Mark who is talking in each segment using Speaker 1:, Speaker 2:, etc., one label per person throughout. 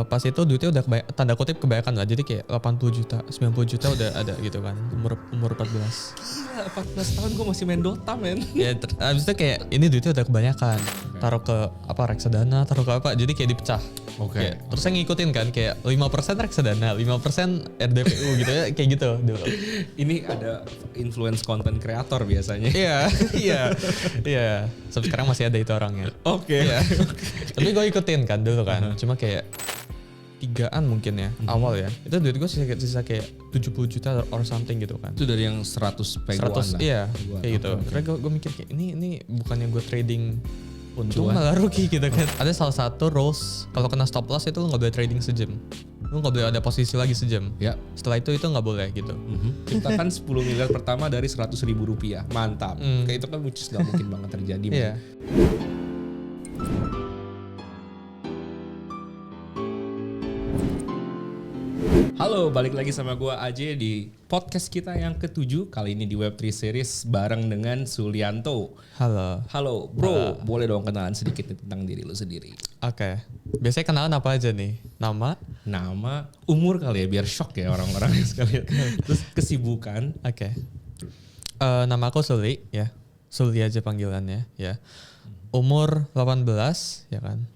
Speaker 1: Pas itu duitnya udah tanda kutip kebanyakan lah. Jadi kayak 80 juta, 90 juta udah ada gitu kan. Umur 14.
Speaker 2: Gila, 14 tahun gue masih main Dota, men.
Speaker 1: Ya abis itu kayak ini duitnya udah kebanyakan. Taruh ke reksadana, taruh ke apa. Jadi kayak dipecah.
Speaker 2: Oke.
Speaker 1: Terus saya ngikutin kan kayak 5% reksadana, 5% RDPU gitu ya. Kayak gitu dulu.
Speaker 2: Ini ada influence content creator biasanya.
Speaker 1: Iya. Sampai sekarang masih ada itu orangnya.
Speaker 2: Oke.
Speaker 1: Iya. Tapi gue ikutin kan dulu kan. Cuma kayak 3-an mungkin ya awal ya. Itu duit gue sisa kayak 70 juta or something gitu kan.
Speaker 2: Itu dari yang 100 peguan
Speaker 1: 100
Speaker 2: lah.
Speaker 1: iya kayak gitu.
Speaker 2: Okay.
Speaker 1: Karena gue mikir kayak ini bukannya gue trading untung malah rugi gitu kan. Ada salah satu rules kalau kena stop loss itu lo gak boleh trading sejam. Lo gak boleh ada posisi lagi sejam.
Speaker 2: Ya.
Speaker 1: Setelah itu gak boleh gitu.
Speaker 2: Ciptakan 10 miliar pertama dari 100.000 rupiah. Mantap. Kayak itu kan which is gak mungkin banget terjadi.
Speaker 1: Iya.
Speaker 2: Halo, balik lagi sama gue Aje di podcast kita yang ke-7. Kali ini di Web3 Series bareng dengan Sulianto. Halo bro, boleh dong kenalan sedikit tentang diri lu sendiri.
Speaker 1: Oke. Biasanya kenalan apa aja nih? Nama,
Speaker 2: umur kali ya biar shock ya orang-orang sekalian. Terus kesibukan.
Speaker 1: Oke. Nama aku Suli ya. Suli aja panggilannya ya. Umur 18 ya kan.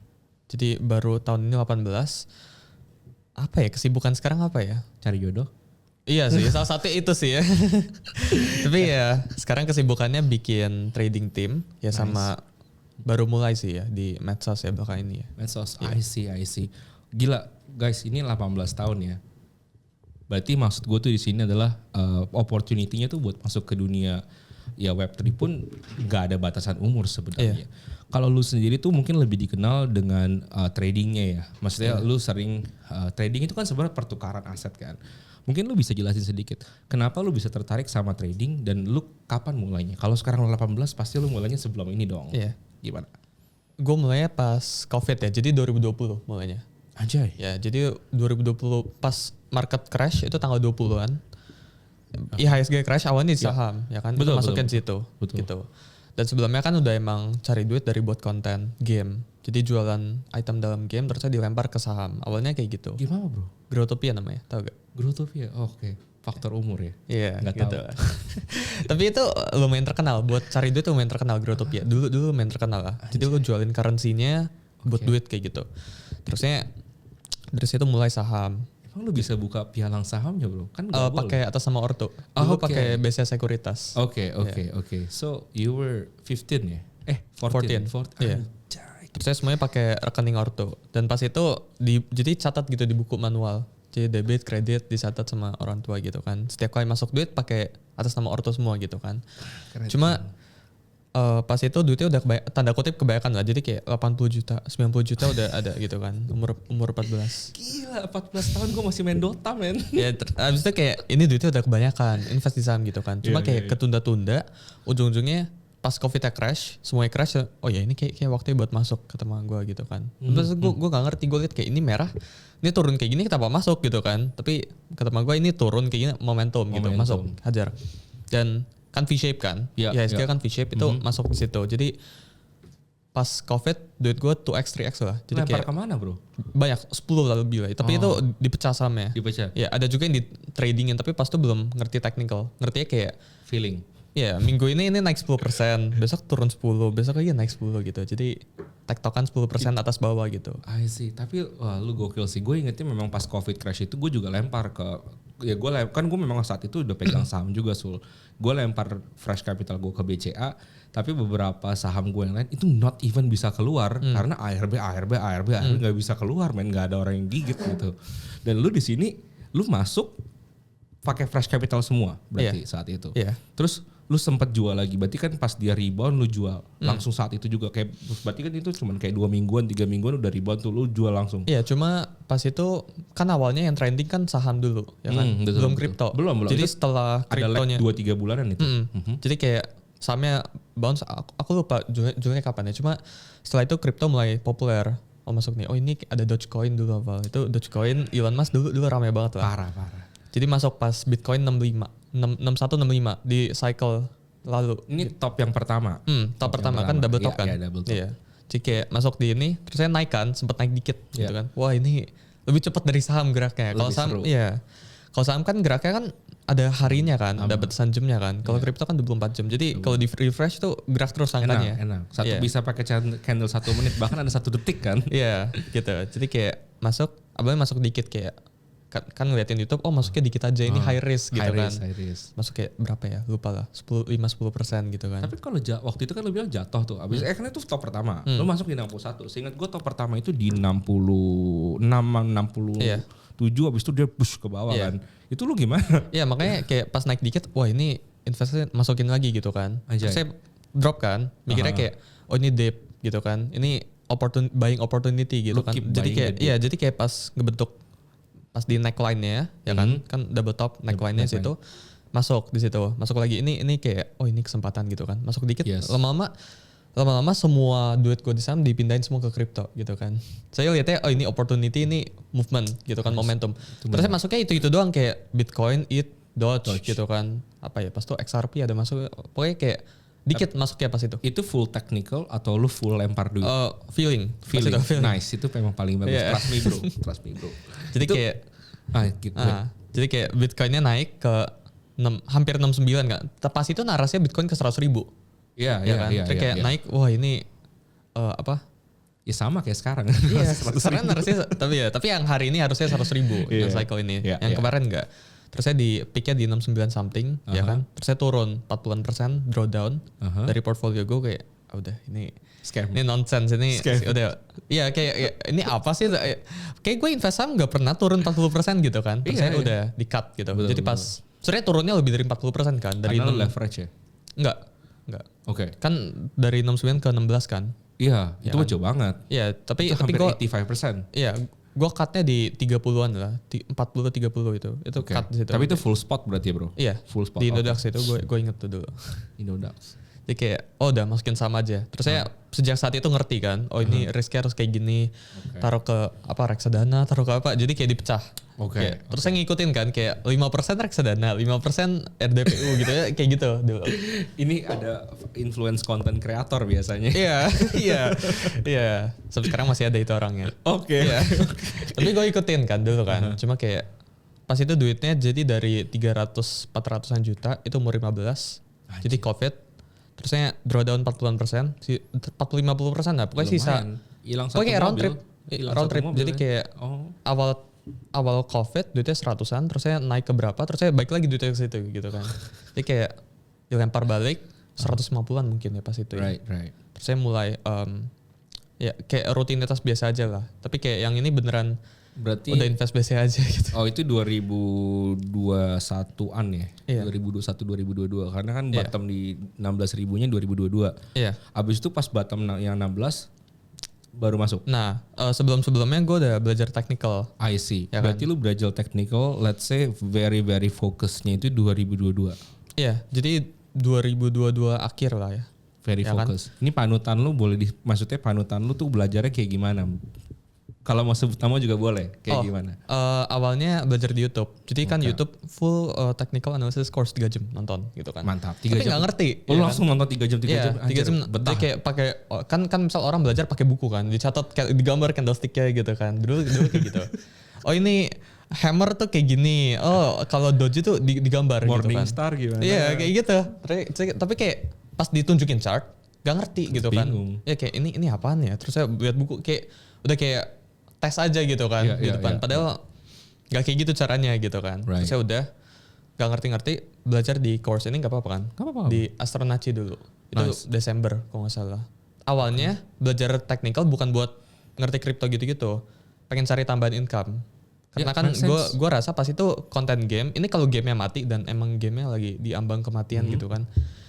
Speaker 1: Jadi baru tahun ini 18. Apa ya kesibukan sekarang apa ya?
Speaker 2: Cari jodoh.
Speaker 1: Iya sih, salah satu itu sih ya. Tapi ya sekarang kesibukannya bikin trading team ya nice. Sama baru mulai sih ya di medsos ya belakang ini ya.
Speaker 2: Medsos, yeah. I see. Gila guys, ini 18 tahun ya. Berarti maksud gue tuh di sini adalah opportunity-nya tuh buat masuk ke dunia ya Web3 pun gak ada batasan umur sebenarnya. Yeah. Kalau lu sendiri tuh mungkin lebih dikenal dengan tradingnya ya. Maksudnya lu sering trading itu kan sebenarnya pertukaran aset kan. Mungkin lu bisa jelasin sedikit. Kenapa lu bisa tertarik sama trading dan lu kapan mulainya? Kalau sekarang lu 18 pasti lu mulainya sebelum ini dong.
Speaker 1: Iya.
Speaker 2: Gimana?
Speaker 1: Gue mulainya pas COVID ya. Jadi 2020 mulainya.
Speaker 2: Anjay.
Speaker 1: Ya jadi 2020 pas market crash itu tanggal 20-an. IHSG crash awalnya di saham ya kan.
Speaker 2: Betul,
Speaker 1: masukin
Speaker 2: betul.
Speaker 1: Situ gitu. Dan sebelumnya kan udah emang cari duit dari buat konten game. Jadi jualan item dalam game terusnya dilempar ke saham. Awalnya kayak gitu.
Speaker 2: Gimana bro?
Speaker 1: Growtopia namanya, tau gak?
Speaker 2: Growtopia, oke. Faktor umur ya?
Speaker 1: Iya,
Speaker 2: nggak
Speaker 1: gitu.
Speaker 2: tahu.
Speaker 1: Tapi itu lumayan terkenal. Buat cari duit lumayan terkenal Growtopia. Dulu lumayan terkenal lah. Jadi lu jualin currency-nya buat duit kayak gitu. Terusnya dari situ mulai saham.
Speaker 2: Emang lu bisa buka pialang sahamnya bro? Kan gak boleh.
Speaker 1: Pakai atas nama orto. Dulu pakai BCA Sekuritas.
Speaker 2: Oke. So you were 15 ya? 14.
Speaker 1: Iya. Terus saya semuanya pakai rekening orto. Dan pas itu jadi catat gitu di buku manual. Jadi debit, kredit dicatat sama orang tua gitu kan. Setiap kali masuk duit pakai atas nama orto semua gitu kan.
Speaker 2: Keren.
Speaker 1: Cuma pas itu duitnya udah tanda kutip kebanyakan lah. Jadi kayak 80 juta, 90 juta udah ada gitu kan. Umur 14.
Speaker 2: Gila, 14 tahun gue masih main Dota, men.
Speaker 1: Ya abis itu kayak ini duitnya udah kebanyakan. Invest di saham gitu kan. Cuma kayak ketunda-tunda. Ujung-ujungnya pas COVID-nya crash, semuanya crash. Oh ya ini kayak waktunya buat masuk ke teman gue gitu kan. Terus gue gak ngerti, gue liat kayak ini merah. Ini turun kayak gini kenapa masuk gitu kan. Tapi ke teman gue ini turun kayak gini momentum gitu. Masuk, hajar. Dan kan V-shape kan, IHSG kan V-shape itu masuk di situ. Jadi pas COVID duit gue 2x, 3x lah. Jadi
Speaker 2: lempar
Speaker 1: kayak
Speaker 2: kemana bro?
Speaker 1: Banyak, 10 lah lebih lah. Tapi itu dipecah sahamnya.
Speaker 2: Dipecah?
Speaker 1: Ya ada juga yang di tradingin tapi pas itu belum ngerti technical. Ngertinya kayak
Speaker 2: feeling.
Speaker 1: Ya minggu ini naik 10%, besok turun 10, besok lagi naik 10 gitu. Jadi tektokan 10% atas bawah gitu.
Speaker 2: I see, tapi wah, lu gokil sih. Gue ingetnya memang pas COVID crash itu gue juga lempar ke, ya gue kan gue memang saat itu udah pegang saham juga Sul. Gue lempar fresh capital gue ke BCA, tapi beberapa saham gue yang lain itu not even bisa keluar karena ARB nggak bisa keluar, men, nggak ada orang yang gigit gitu. Dan lu di sini lu masuk pakai fresh capital semua berarti saat itu. Terus lu sempat jual lagi, berarti kan pas dia rebound lu jual langsung saat itu juga, kayak berarti kan itu cuman kayak 2 mingguan 3 mingguan udah rebound tuh lu jual langsung. Iya,
Speaker 1: cuma pas itu kan awalnya yang trending kan saham dulu ya kan, belum kripto.
Speaker 2: Belum.
Speaker 1: Jadi setelah kriptonya
Speaker 2: ada lag 2-3 bulanan itu.
Speaker 1: Jadi kayak sahamnya bounce, aku lupa jualnya kapan ya, cuma setelah itu kripto mulai populer. Oh masuk nih, oh ini ada Dogecoin dulu awal. Itu Dogecoin Elon Musk dulu ramai banget lah.
Speaker 2: Parah.
Speaker 1: Jadi masuk pas Bitcoin 6165 di cycle lalu.
Speaker 2: Ini top yang pertama.
Speaker 1: Top pertama kan double top kan.
Speaker 2: Iya, double top.
Speaker 1: Iya. Jadi kayak masuk di ini, terus saya naik kan, sempat naik dikit gitu kan. Wah ini lebih cepat dari saham geraknya. Kalau
Speaker 2: Lebih
Speaker 1: saham
Speaker 2: seru.
Speaker 1: iya. Kalau saham kan geraknya kan ada harinya kan, ada batasan jamnya kan. Kalau kripto kan 24 jam. Jadi kalau di refresh tuh gerak terus angkanya.
Speaker 2: Enak. Satu
Speaker 1: Iya.
Speaker 2: bisa pakai candle 1 menit, bahkan ada 1 detik kan.
Speaker 1: Iya, gitu. Jadi kayak masuk dikit kayak kan ngeliatin YouTube, oh masuknya dikit aja, ini high risk gitu kan.
Speaker 2: High risk.
Speaker 1: Masuk kayak berapa ya? Lupa lah. 5-10% gitu kan.
Speaker 2: Tapi kalau waktu itu kan lu bilang jatuh tuh. Abis kan itu top pertama. Lu masuk di 61. Seingat gue top pertama itu di 66, 67
Speaker 1: Iya.
Speaker 2: abis itu dia push ke bawah
Speaker 1: Iya.
Speaker 2: kan. Itu lu gimana?
Speaker 1: Iya, makanya kayak pas naik dikit, wah ini investasi masukin lagi gitu kan.
Speaker 2: Anjay.
Speaker 1: Terus saya drop kan, mikirnya kayak oh ini dip gitu kan. Ini buying opportunity gitu
Speaker 2: Lu
Speaker 1: kan.
Speaker 2: keep
Speaker 1: Jadi
Speaker 2: buying
Speaker 1: kayak
Speaker 2: the dip.
Speaker 1: iya, jadi kayak pas ngebentuk pas di neckline-nya ya kan, kan double top neckline-nya
Speaker 2: Neckline.
Speaker 1: situ masuk di situ. Masuk lagi ini kayak oh ini kesempatan gitu kan. Masuk dikit
Speaker 2: Yes.
Speaker 1: lama-lama semua duit gue di saham dipindahin semua ke kripto gitu kan. Saya lihatnya oh ini opportunity, ini movement gitu kan, momentum. Terus saya masuknya itu doang kayak Bitcoin, ETH, Doge gitu kan. Apa ya pas tuh XRP ada masuk, pokoknya kayak dikit masuknya pas itu.
Speaker 2: Itu full technical atau lu full lempar duit?
Speaker 1: Feeling. Pas
Speaker 2: Feeling.
Speaker 1: itu, feeling.
Speaker 2: Nice, itu memang paling bagus.
Speaker 1: Iya.
Speaker 2: Trust me bro.
Speaker 1: Jadi
Speaker 2: Itu-
Speaker 1: kayak
Speaker 2: Gitu.
Speaker 1: jadi kayak Bitcoinnya naik ke hampir 69 kan. Pas itu narasinya Bitcoin ke 100.000.
Speaker 2: Iya,
Speaker 1: Ya kan? Terus kayak naik, wah ini apa?
Speaker 2: Ya sama kayak sekarang.
Speaker 1: Iya, sekarang harusnya tapi yang hari ini harusnya 100.000 yang
Speaker 2: Iya.
Speaker 1: cycle ini.
Speaker 2: Iya,
Speaker 1: Yang
Speaker 2: iya.
Speaker 1: kemarin enggak. Terus saya di peaknya di 69 something, ya kan. Terus saya turun 40% drawdown dari portfolio gue kayak udah ini
Speaker 2: Scam.
Speaker 1: ini nonsense ini udah iya kayak ya, ini apa sih kayak gue invest saham nggak pernah turun 40% gitu kan. Terus
Speaker 2: Iya,
Speaker 1: saya
Speaker 2: iya.
Speaker 1: udah di cut gitu.
Speaker 2: Betul,
Speaker 1: Jadi pas sebenarnya turunnya lebih dari 40% kan dari
Speaker 2: Karena lu
Speaker 1: 6
Speaker 2: leverage ya?
Speaker 1: enggak.
Speaker 2: Oke.
Speaker 1: Kan dari 69 ke 16 kan.
Speaker 2: Iya, itu
Speaker 1: kan?
Speaker 2: jauh banget.
Speaker 1: Iya, tapi
Speaker 2: Itu hampir
Speaker 1: gue
Speaker 2: 85%.
Speaker 1: iya, gue cutnya di 30-an lah, 40-30 itu
Speaker 2: Oke.
Speaker 1: cut di situ.
Speaker 2: Tapi itu full spot berarti ya bro?
Speaker 1: iya,
Speaker 2: Full spot.
Speaker 1: di Indodax itu gue inget tuh dulu.
Speaker 2: Indodax.
Speaker 1: Jadi kayak, oh udah masukin saham aja. Terus saya sejak saat itu ngerti kan, oh ini risknya harus kayak gini, taruh ke apa reksadana, taruh ke apa, jadi kayak dipecah.
Speaker 2: Oke.
Speaker 1: Kayak, terus saya ngikutin kan, kayak 5% reksadana, 5% RDPU gitu ya, kayak gitu dulu.
Speaker 2: Ini ada influence content creator biasanya.
Speaker 1: Iya, iya. Sampai sekarang masih ada itu orangnya.
Speaker 2: Oke.
Speaker 1: Iya. Tapi gue ikutin kan dulu kan. Cuma kayak pas itu duitnya jadi dari 300-400an juta itu umur 15. Jadi COVID. Terusnya drawdown 40%, 40-50% lah. Pokoknya sisa.
Speaker 2: Hilang satu
Speaker 1: Pokoknya kayak round
Speaker 2: mobil.
Speaker 1: trip.
Speaker 2: Hilang
Speaker 1: Round
Speaker 2: satu
Speaker 1: trip.
Speaker 2: mobil
Speaker 1: Jadi
Speaker 2: ya.
Speaker 1: kayak awal COVID duitnya 100-an. Terus saya naik ke berapa. Terus saya balik lagi duitnya ke situ gitu kan. Jadi kayak dilempar balik 150-an mungkin ya pas itu ya.
Speaker 2: Right.
Speaker 1: Terus saya mulai ya kayak rutinitas biasa aja lah. Tapi kayak yang ini beneran
Speaker 2: Berarti
Speaker 1: udah invest biasa aja gitu.
Speaker 2: oh itu 2021-an ya?
Speaker 1: Iya.
Speaker 2: 2021-2022 karena kan
Speaker 1: Iya.
Speaker 2: bottom di 16 ribunya 2022.
Speaker 1: Iya.
Speaker 2: Abis itu pas bottom yang 16 baru masuk.
Speaker 1: Nah sebelum-sebelumnya gue udah belajar technical.
Speaker 2: I see.
Speaker 1: Ya kan?
Speaker 2: Berarti lu belajar technical, let's say very fokusnya itu 2022.
Speaker 1: Iya. Jadi 2022 akhir lah ya.
Speaker 2: Very
Speaker 1: Ya kan?
Speaker 2: fokus. Ini panutan lu boleh maksudnya panutan lu tuh belajarnya kayak gimana? Kalau mau sebut nama juga boleh. Kayak gimana?
Speaker 1: Awalnya belajar di YouTube. Jadi kan YouTube full technical analysis course 3 jam nonton gitu kan.
Speaker 2: Mantap. 3
Speaker 1: Tapi
Speaker 2: jam.
Speaker 1: nggak ngerti.
Speaker 2: Oh,
Speaker 1: ya
Speaker 2: lu
Speaker 1: kan?
Speaker 2: langsung nonton 3 jam, 3
Speaker 1: Iya,
Speaker 2: jam.
Speaker 1: 3 jam.
Speaker 2: Betah.
Speaker 1: Dia kayak pakai kan misal orang belajar pakai buku kan, dicatat kayak digambar candlestick-nya gitu kan. Dulu kayak gitu. Oh ini hammer tuh kayak gini. Oh kalau doji tuh digambar gitu kan.
Speaker 2: Morningstar gimana?
Speaker 1: Iya kayak gitu. Tapi kayak pas ditunjukin chart gak ngerti gitu kan.
Speaker 2: Bingung.
Speaker 1: Ya kayak ini apaan ya. Terus saya lihat buku kayak udah kayak tes aja gitu kan
Speaker 2: Iya,
Speaker 1: di
Speaker 2: iya,
Speaker 1: depan.
Speaker 2: iya.
Speaker 1: Padahal gak kayak gitu caranya gitu kan.
Speaker 2: Right.
Speaker 1: Terus saya udah gak ngerti-ngerti belajar di course ini gak apa-apa kan.
Speaker 2: Gak apa-apa.
Speaker 1: Di Astronaci dulu. Itu
Speaker 2: Nice.
Speaker 1: Desember kalau gak salah. Awalnya belajar technical bukan buat ngerti kripto gitu-gitu. Pengen cari tambahan income. Karena
Speaker 2: Ya,
Speaker 1: kan
Speaker 2: makes sense.
Speaker 1: gue rasa pas itu konten game. Ini kalau gamenya mati dan emang gamenya lagi di ambang kematian gitu kan.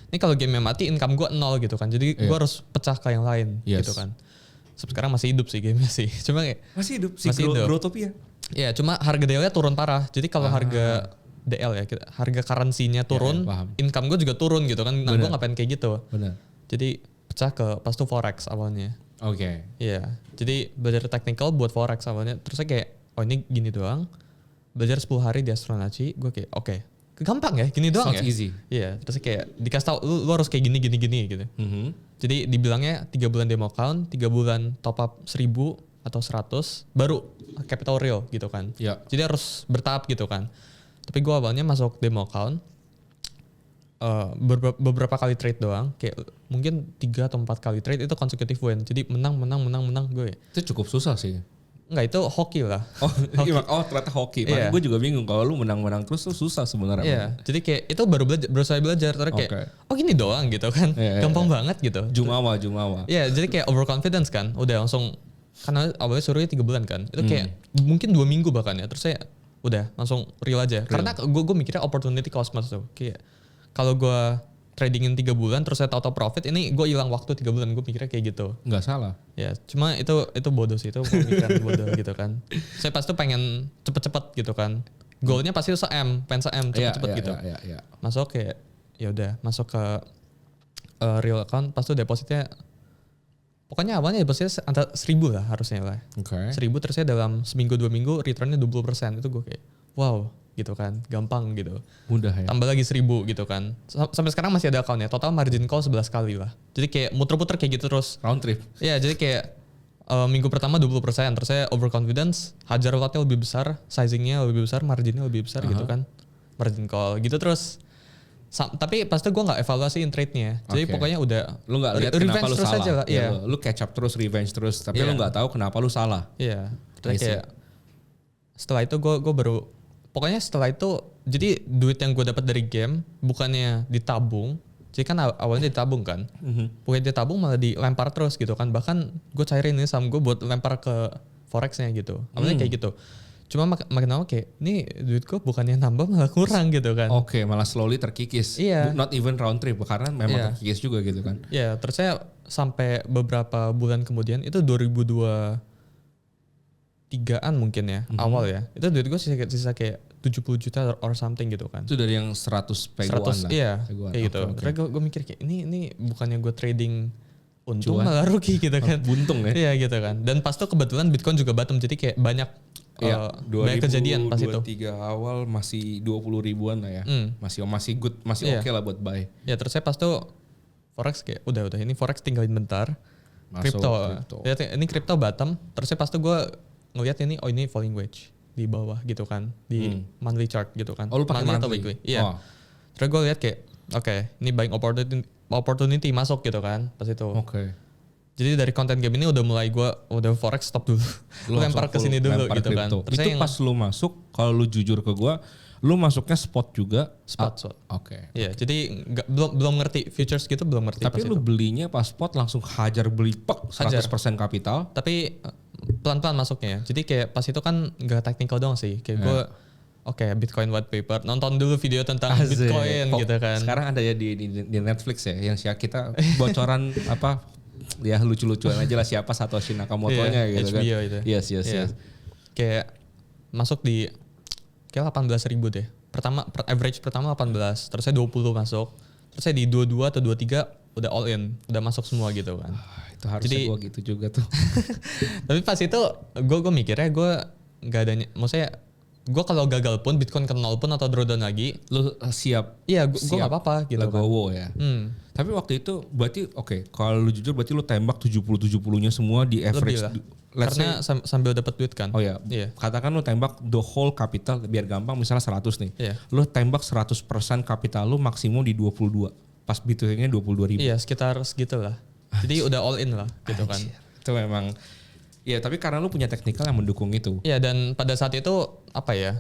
Speaker 1: Ini kalau gamenya mati income gue 0 gitu kan. Jadi gue harus pecah ke yang lain
Speaker 2: Yes.
Speaker 1: gitu kan. Sekarang masih hidup sih gamenya sih. Cuma kayak
Speaker 2: Masih hidup
Speaker 1: Masih hidup.
Speaker 2: Growtopia.
Speaker 1: ya cuma harga DL-nya turun parah. Jadi kalau harga DL ya, harga currency-nya turun,
Speaker 2: paham.
Speaker 1: income gue juga turun gitu kan. Nah gue ngapain kayak gitu.
Speaker 2: Benar.
Speaker 1: Jadi pecah ke pas tuh forex awalnya.
Speaker 2: Oke.
Speaker 1: Iya. Jadi belajar technical buat forex awalnya. Terus saya kayak oh ini gini doang. Belajar 10 hari di Astronaci. Gue kayak oke. Gampang ya gini doang
Speaker 2: Sounds
Speaker 1: ya.
Speaker 2: easy.
Speaker 1: Iya. Terus saya kayak dikasih tau lu harus kayak gini gitu.
Speaker 2: Mhm.
Speaker 1: Jadi dibilangnya 3 bulan demo account, 3 bulan top up 1.000, atau 100 baru capital real gitu kan.
Speaker 2: Ya.
Speaker 1: Jadi harus bertahap gitu kan. Tapi gue awalnya masuk demo account beberapa kali trade doang, kayak mungkin 3 atau 4 kali trade itu consecutive win. Jadi menang gue.
Speaker 2: Itu cukup susah sih.
Speaker 1: Enggak, itu hoki lah.
Speaker 2: Ternyata hoki.
Speaker 1: Iya.
Speaker 2: Gue juga bingung kalau lu menang terus tuh susah sebenarnya.
Speaker 1: Iya, jadi kayak itu baru belajar terus kayak oh gini doang gitu kan. Gampang banget gitu.
Speaker 2: Jumawa.
Speaker 1: Iya, jadi kayak overconfidence kan. Udah langsung, karena awalnya suruhnya 3 bulan kan. Itu kayak mungkin 2 minggu bahkan ya. Terus saya udah langsung real aja. Karena gue mikirnya opportunity cost mas tuh. Kayak kalau gue tradingin 3 bulan terus saya tahu profit, ini gue hilang waktu 3 bulan. Gue mikirnya kayak gitu.
Speaker 2: Nggak salah.
Speaker 1: Ya, cuma itu bodoh sih, itu pemikiran bodoh gitu kan. Saya pasti pengen cepet-cepet gitu kan. Goalnya pasti pengen se-M cepet-cepet gitu.
Speaker 2: Iya.
Speaker 1: Masuk kayak ya udah masuk ke real account, pas tuh depositnya pokoknya awalnya depositnya antara 1.000 lah harusnya lah. 1.000 terus saya dalam seminggu 2 minggu returnnya 20%. Itu gue kayak wow gitu kan, gampang gitu.
Speaker 2: Mudah ya.
Speaker 1: Tambah lagi 1.000 gitu kan. Sampai sekarang masih ada accountnya. Total margin call 11 kali lah. Jadi kayak muter-muter kayak gitu terus.
Speaker 2: Round trip.
Speaker 1: Iya, jadi kayak minggu pertama 20%, terus saya overconfidence, hajar lotnya lebih besar, sizingnya lebih besar, marginnya lebih besar gitu kan. Margin call gitu terus. Tapi pasti gue gak evaluasiin trade-nya. Jadi pokoknya udah
Speaker 2: lu gak lihat kenapa lu salah.
Speaker 1: aja lah.
Speaker 2: Iya. Lu catch up terus, revenge terus, tapi lu gak tahu kenapa lu salah.
Speaker 1: Iya. Terus kayak setelah itu gue baru, pokoknya setelah itu, jadi duit yang gue dapat dari game bukannya ditabung. Jadi kan awalnya ditabung kan. Bukan ditabung malah dilempar terus gitu kan. Bahkan gue cairin ini saham gue buat lempar ke forex-nya gitu. Awalnya kayak gitu. Cuma makin lama kayak, ini duit gue bukannya nambah malah kurang gitu kan.
Speaker 2: Oke, malah slowly terkikis.
Speaker 1: Iya.
Speaker 2: Not even round trip, karena memang terkikis juga gitu kan.
Speaker 1: Iya, terus saya sampai beberapa bulan kemudian, itu 2023-an mungkin ya, awal ya. Itu duit gue sisa kayak 70 juta or something gitu kan.
Speaker 2: Itu dari yang 100 peguan lah.
Speaker 1: Iya, kayak gitu. Terus gue mikir kayak, ini bukannya gue trading untung malah rugi gitu kan.
Speaker 2: Buntung ya.
Speaker 1: Iya gitu kan. Dan pas tuh kebetulan Bitcoin juga bottom, jadi kayak banyak kejadian pas itu.
Speaker 2: 2023 awal masih 20 ribuan lah ya. Masih good, masih oke lah buat buy.
Speaker 1: Ya terus saya pas tuh forex kayak udah ini forex tinggalin bentar. Crypto. Lihat ini crypto bottom. Terus saya pas tuh gue ngeliat ini falling wedge di bawah gitu kan, di monthly chart gitu kan.
Speaker 2: Oh lu pakai monthly
Speaker 1: atau weekly? Iya. Terus gue lihat kayak ini buying opportunity masuk gitu kan pas itu. Jadi dari konten game ini udah mulai gue udah forex stop dulu. Lu lempar ke sini dulu gitu kan.
Speaker 2: Terus itu pas lu masuk, kalau lu jujur ke gue, lu masuknya spot juga?
Speaker 1: Spot. Iya, jadi belum ngerti futures gitu, belum ngerti.
Speaker 2: Tapi lu belinya pas spot langsung hajar beli 100% kapital.
Speaker 1: Tapi pelan-pelan masuknya ya. Jadi kayak pas itu kan gak technical doang sih. Kayak gue Bitcoin white paper, nonton dulu video tentang Bitcoin gitu kan.
Speaker 2: Sekarang ada ya di Netflix ya, yang kita bocoran ya lucu-lucuan aja lah siapa Satoshi Nakamoto-nya gitu
Speaker 1: HBO
Speaker 2: kan.
Speaker 1: Itu.
Speaker 2: Yes.
Speaker 1: Kayak masuk di kayak 18.000 deh. Average pertama 18, terus saya 20 masuk. Terus saya di 22 atau 23 udah all in, udah masuk semua gitu kan.
Speaker 2: Itu harusnya gue gitu juga tuh.
Speaker 1: Tapi pas itu gue mikirnya gue gak ada, maksudnya gue kalau gagal pun Bitcoin ke 0 pun atau drawdown lagi,
Speaker 2: lu siap.
Speaker 1: Iya, gue gak apa-apa gitu kan.
Speaker 2: Legowo ya. Tapi waktu itu berarti kalau lu jujur berarti lu tembak 70-70-nya semua di average.
Speaker 1: Karena sambil dapat duit kan.
Speaker 2: Oh iya. Katakan lu tembak the whole capital, biar gampang misalnya 100 nih.
Speaker 1: Iya.
Speaker 2: Lu tembak 100% capital lu maksimum di 22. Pas Bitcoin-nya 22.000.
Speaker 1: Iya, sekitar segitulah. Jadi udah all in lah gitu kan.
Speaker 2: Itu memang. Iya, tapi karena lu punya teknikal yang mendukung itu.
Speaker 1: Iya, dan pada saat itu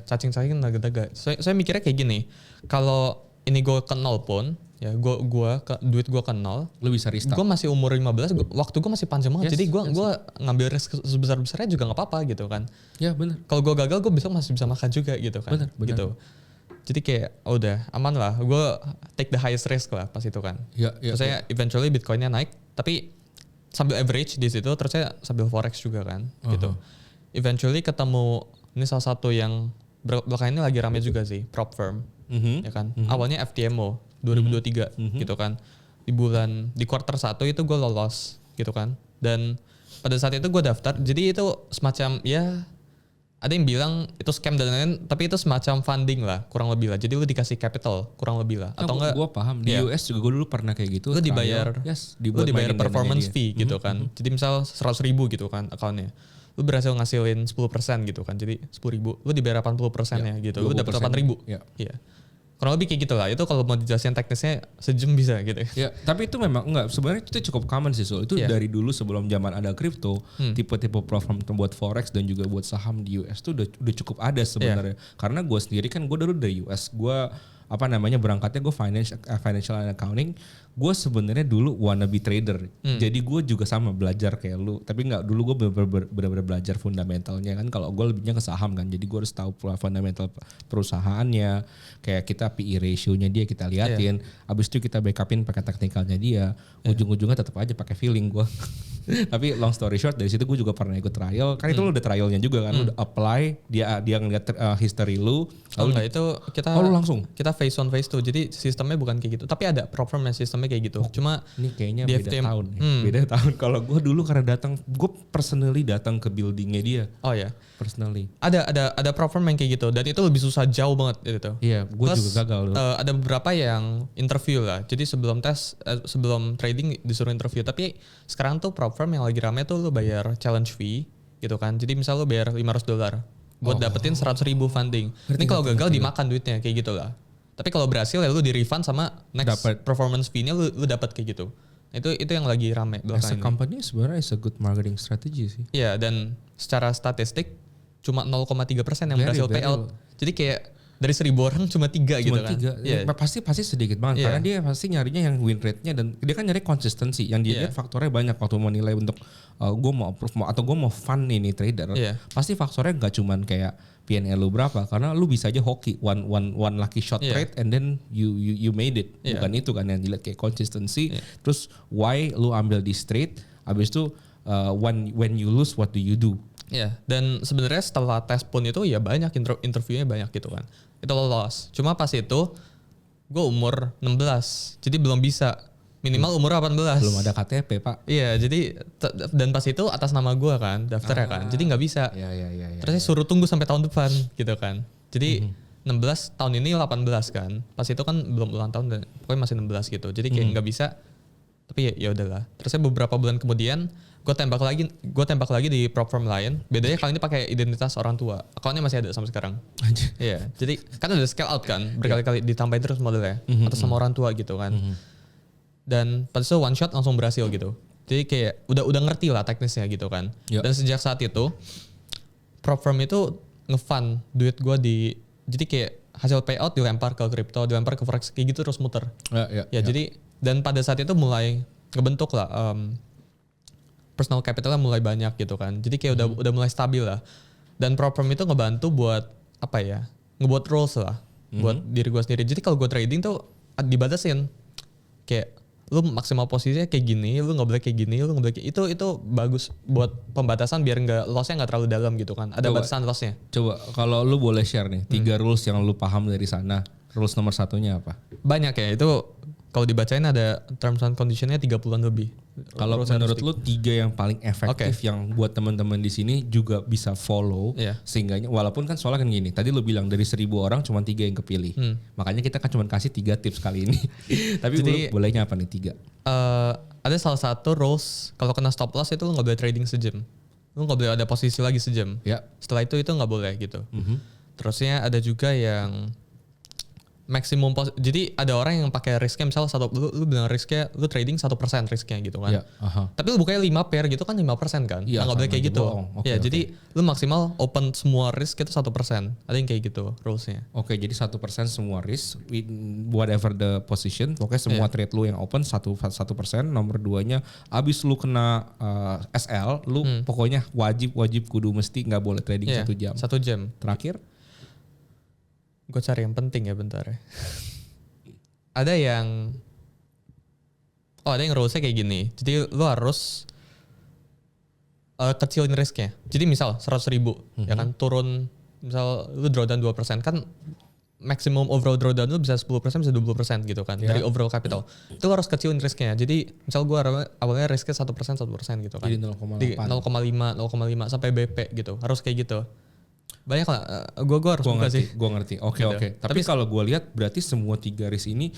Speaker 1: cacing-cacing naga-naga. Saya mikirnya kayak gini, kalau ini gue ke 0 pun, ya duit gue ke 0,
Speaker 2: lu bisa restart.
Speaker 1: Gue masih umur 15, waktu gue masih panjang banget. Jadi gue ngambil risk sebesar-besarnya juga nggak apa-apa gitu kan.
Speaker 2: Ya benar.
Speaker 1: Kalau gue gagal gue besok masih bisa makan juga gitu kan.
Speaker 2: Benar.
Speaker 1: Gitu. Jadi kayak udah aman lah. Gue take the highest risk lah pas itu kan. Terus saya eventually Bitcoinnya naik, tapi sambil average di situ, terus saya sambil forex juga kan, gitu. Eventually ketemu ini salah satu yang belakangan ini lagi rame juga sih, prop firm, ya kan. Awalnya FTMO 2023 gitu kan. Di quarter 1 itu gue lolos gitu kan. Dan pada saat itu gue daftar, jadi itu semacam ada yang bilang itu scam dan lain-lain, tapi itu semacam funding lah, kurang lebih lah. Jadi lu dikasih capital, kurang lebih lah. Atau enggak?
Speaker 2: Gue paham. Di US juga gue dulu pernah kayak gitu.
Speaker 1: Lu dibayar,
Speaker 2: dibayar
Speaker 1: performance fee gitu kan. Jadi misal 100.000 gitu kan accountnya. lu berhasil ngasilin 10% gitu kan. Jadi 10.000, lu dibayar 80%-nya gitu. Lu dapat 8.000. Iya. Kurang lebih kayak gitu lah. Itu kalau mau dijelasin teknisnya sejam bisa gitu.
Speaker 2: Ya, tapi itu memang enggak. Sebenarnya itu cukup common sih, Sul. Itu dari dulu sebelum zaman ada kripto, tipe-tipe platform buat forex dan juga buat saham di US tuh udah cukup ada sebenarnya. Karena gue sendiri kan gue dulu dari US, gue berangkatnya gue financial and accounting. Gue sebenarnya dulu wannabe trader. Jadi gue juga sama belajar kayak lu. Tapi nggak, dulu gue benar-benar belajar fundamentalnya kan. Kalau gue lebihnya ke saham kan. Jadi gue harus tahu fundamental perusahaannya. Kayak kita PE ratio-nya dia kita liatin. Abis itu kita backupin pakai teknikalnya dia. Ujung-ujungnya tetap aja pakai feeling gue. Tapi long story short, dari situ gue juga pernah ikut trial. Kan itu lu udah trialnya juga kan. Lu udah apply, dia ngeliat history lu.
Speaker 1: Enggak, itu kita
Speaker 2: lu langsung?
Speaker 1: Kita phase 1, phase 2. Jadi sistemnya bukan kayak gitu. Tapi ada platform yang sistemnya kayak gitu. Cuma
Speaker 2: ini kayaknya beda tahun. Beda tahun. Kalau gue dulu karena gue personally datang ke buildingnya dia.
Speaker 1: Oh ya.
Speaker 2: Personally.
Speaker 1: Ada platform yang kayak gitu. Dan itu lebih susah jauh banget gitu.
Speaker 2: Iya, gue juga gagal dulu.
Speaker 1: Ada beberapa yang interview lah. Jadi sebelum tes, sebelum trading disuruh interview. Tapi sekarang tuh platform yang lagi rame tuh lu bayar challenge fee gitu kan. Jadi misal lu bayar $500 buat dapetin 100.000 funding. Ini kalau gagal dimakan duitnya kayak gitu lah. Tapi kalau berhasil ya lu di refund sama next performance fee-nya lu dapat kayak gitu. Itu yang lagi rame belakangan ini.
Speaker 2: As a company sebenarnya is a good marketing strategy sih.
Speaker 1: Iya, dan secara statistik cuma 0,3% yang berhasil payout. Jadi kayak dari 1.000 orang cuma 3 gitu kan.
Speaker 2: Yeah. Pasti sedikit banget karena dia pasti nyarinya yang win rate-nya dan dia kan nyari konsistensi. Yang dia lihat faktornya banyak waktu mau nilai untuk gue mau approve atau gue mau fund ini trader. Pasti faktornya nggak cuman kayak PNL lu berapa, karena lu bisa aja hoki one lucky shot trade and then you made it. Bukan itu kan yang dilihat kayak konsistensi. Terus why lu ambil di trade, habis itu when you lose what do you do?
Speaker 1: Ya, dan sebenarnya setelah tes pun itu ya banyak interviewnya banyak gitu kan. Itu lolos. Cuma pas itu gue umur 16, jadi belum bisa. Minimal umur 18.
Speaker 2: Belum ada KTP, Pak.
Speaker 1: Iya, jadi dan pas itu atas nama gue kan, daftarnya kan. Jadi nggak bisa.
Speaker 2: Iya.
Speaker 1: Terus saya suruh tunggu sampai tahun depan gitu kan. Jadi 16 tahun ini 18 kan. Pas itu kan belum ulang tahun dan pokoknya masih 16 gitu. Jadi kayak nggak bisa. Tapi ya udahlah. Terusnya beberapa bulan kemudian gue tembak lagi di platform lain. Bedanya kali ini pakai identitas orang tua. Akunnya masih ada sampai sekarang. Iya. Jadi kan udah scale out kan, berkali-kali ditambahin terus modelnya atau sama orang tua gitu kan. Dan pas itu one shot langsung berhasil gitu. Jadi kayak udah ngerti lah teknisnya gitu kan. Dan sejak saat itu platform itu nge-fund duit gue jadi kayak hasil payout dilempar ke crypto, dilempar ke forex kayak gitu terus muter. Jadi dan pada saat itu mulai ngebentuk lah personal capitalnya mulai banyak gitu kan. Jadi kayak udah mulai stabil lah. Dan platform itu ngebantu buat apa ya? Ngebuat rules lah buat diri gue sendiri. Jadi kalau gue trading tuh dibatasin. Kayak lu maksimal posisinya kayak gini, lu nggak boleh kayak gini, lu nggak boleh kayak itu bagus buat pembatasan biar lossnya nggak terlalu dalam gitu kan. Ada batasan lossnya.
Speaker 2: Coba kalau lu boleh share nih 3 rules yang lu paham dari sana. Rules nomor 1-nya apa?
Speaker 1: Banyak ya, itu kalau dibacain ada terms and conditionnya 30-an lebih.
Speaker 2: Kalau menurut lu 3 yang paling efektif yang buat teman-teman di sini juga bisa follow, sehingga walaupun kan soalnya kan gini, tadi lu bilang dari 1.000 orang cuma 3 yang kepilih, makanya kita kan cuma kasih 3 tips kali ini. Tapi jadi, bolehnya apa nih 3?
Speaker 1: Ada salah satu rules kalau kena stop loss itu lu nggak boleh trading sejam, lu nggak boleh ada posisi lagi sejam. Setelah itu nggak boleh gitu. Terusnya ada juga yang maksimum jadi ada orang yang pakai risknya misalnya lu bilang risknya lu trading 1% risknya gitu kan. Tapi lu bukanya 5 pair gitu kan 5% kan. Nggak boleh kayak gitu. Jadi lu maksimal open semua risk itu 1%. Ada yang kayak gitu rulesnya.
Speaker 2: Jadi 1% semua risk whatever the position. Pokoknya semua trade lu yang open 1%. Nomor 2-nya abis lu kena SL lu pokoknya wajib kudu mesti nggak boleh trading 1 jam.
Speaker 1: 1 jam.
Speaker 2: Terakhir
Speaker 1: gue cari yang penting ya bentar ya. Ada yang rulesnya kayak gini. Jadi lu harus kecilin risknya. Jadi misal 100.000 ya kan turun, misal lu drawdown 2% kan maksimum overall drawdown lu bisa 10% bisa 20% gitu kan dari overall capital. Itu harus kecilin risknya. Jadi misal gue awalnya risknya 1% gitu kan.
Speaker 2: Jadi 0,5
Speaker 1: sampai BP gitu. Harus kayak gitu. Banyak lah, gue harus buka sih.
Speaker 2: Gue ngerti, oke. Tapi kalau gue lihat berarti semua 3 risk ini,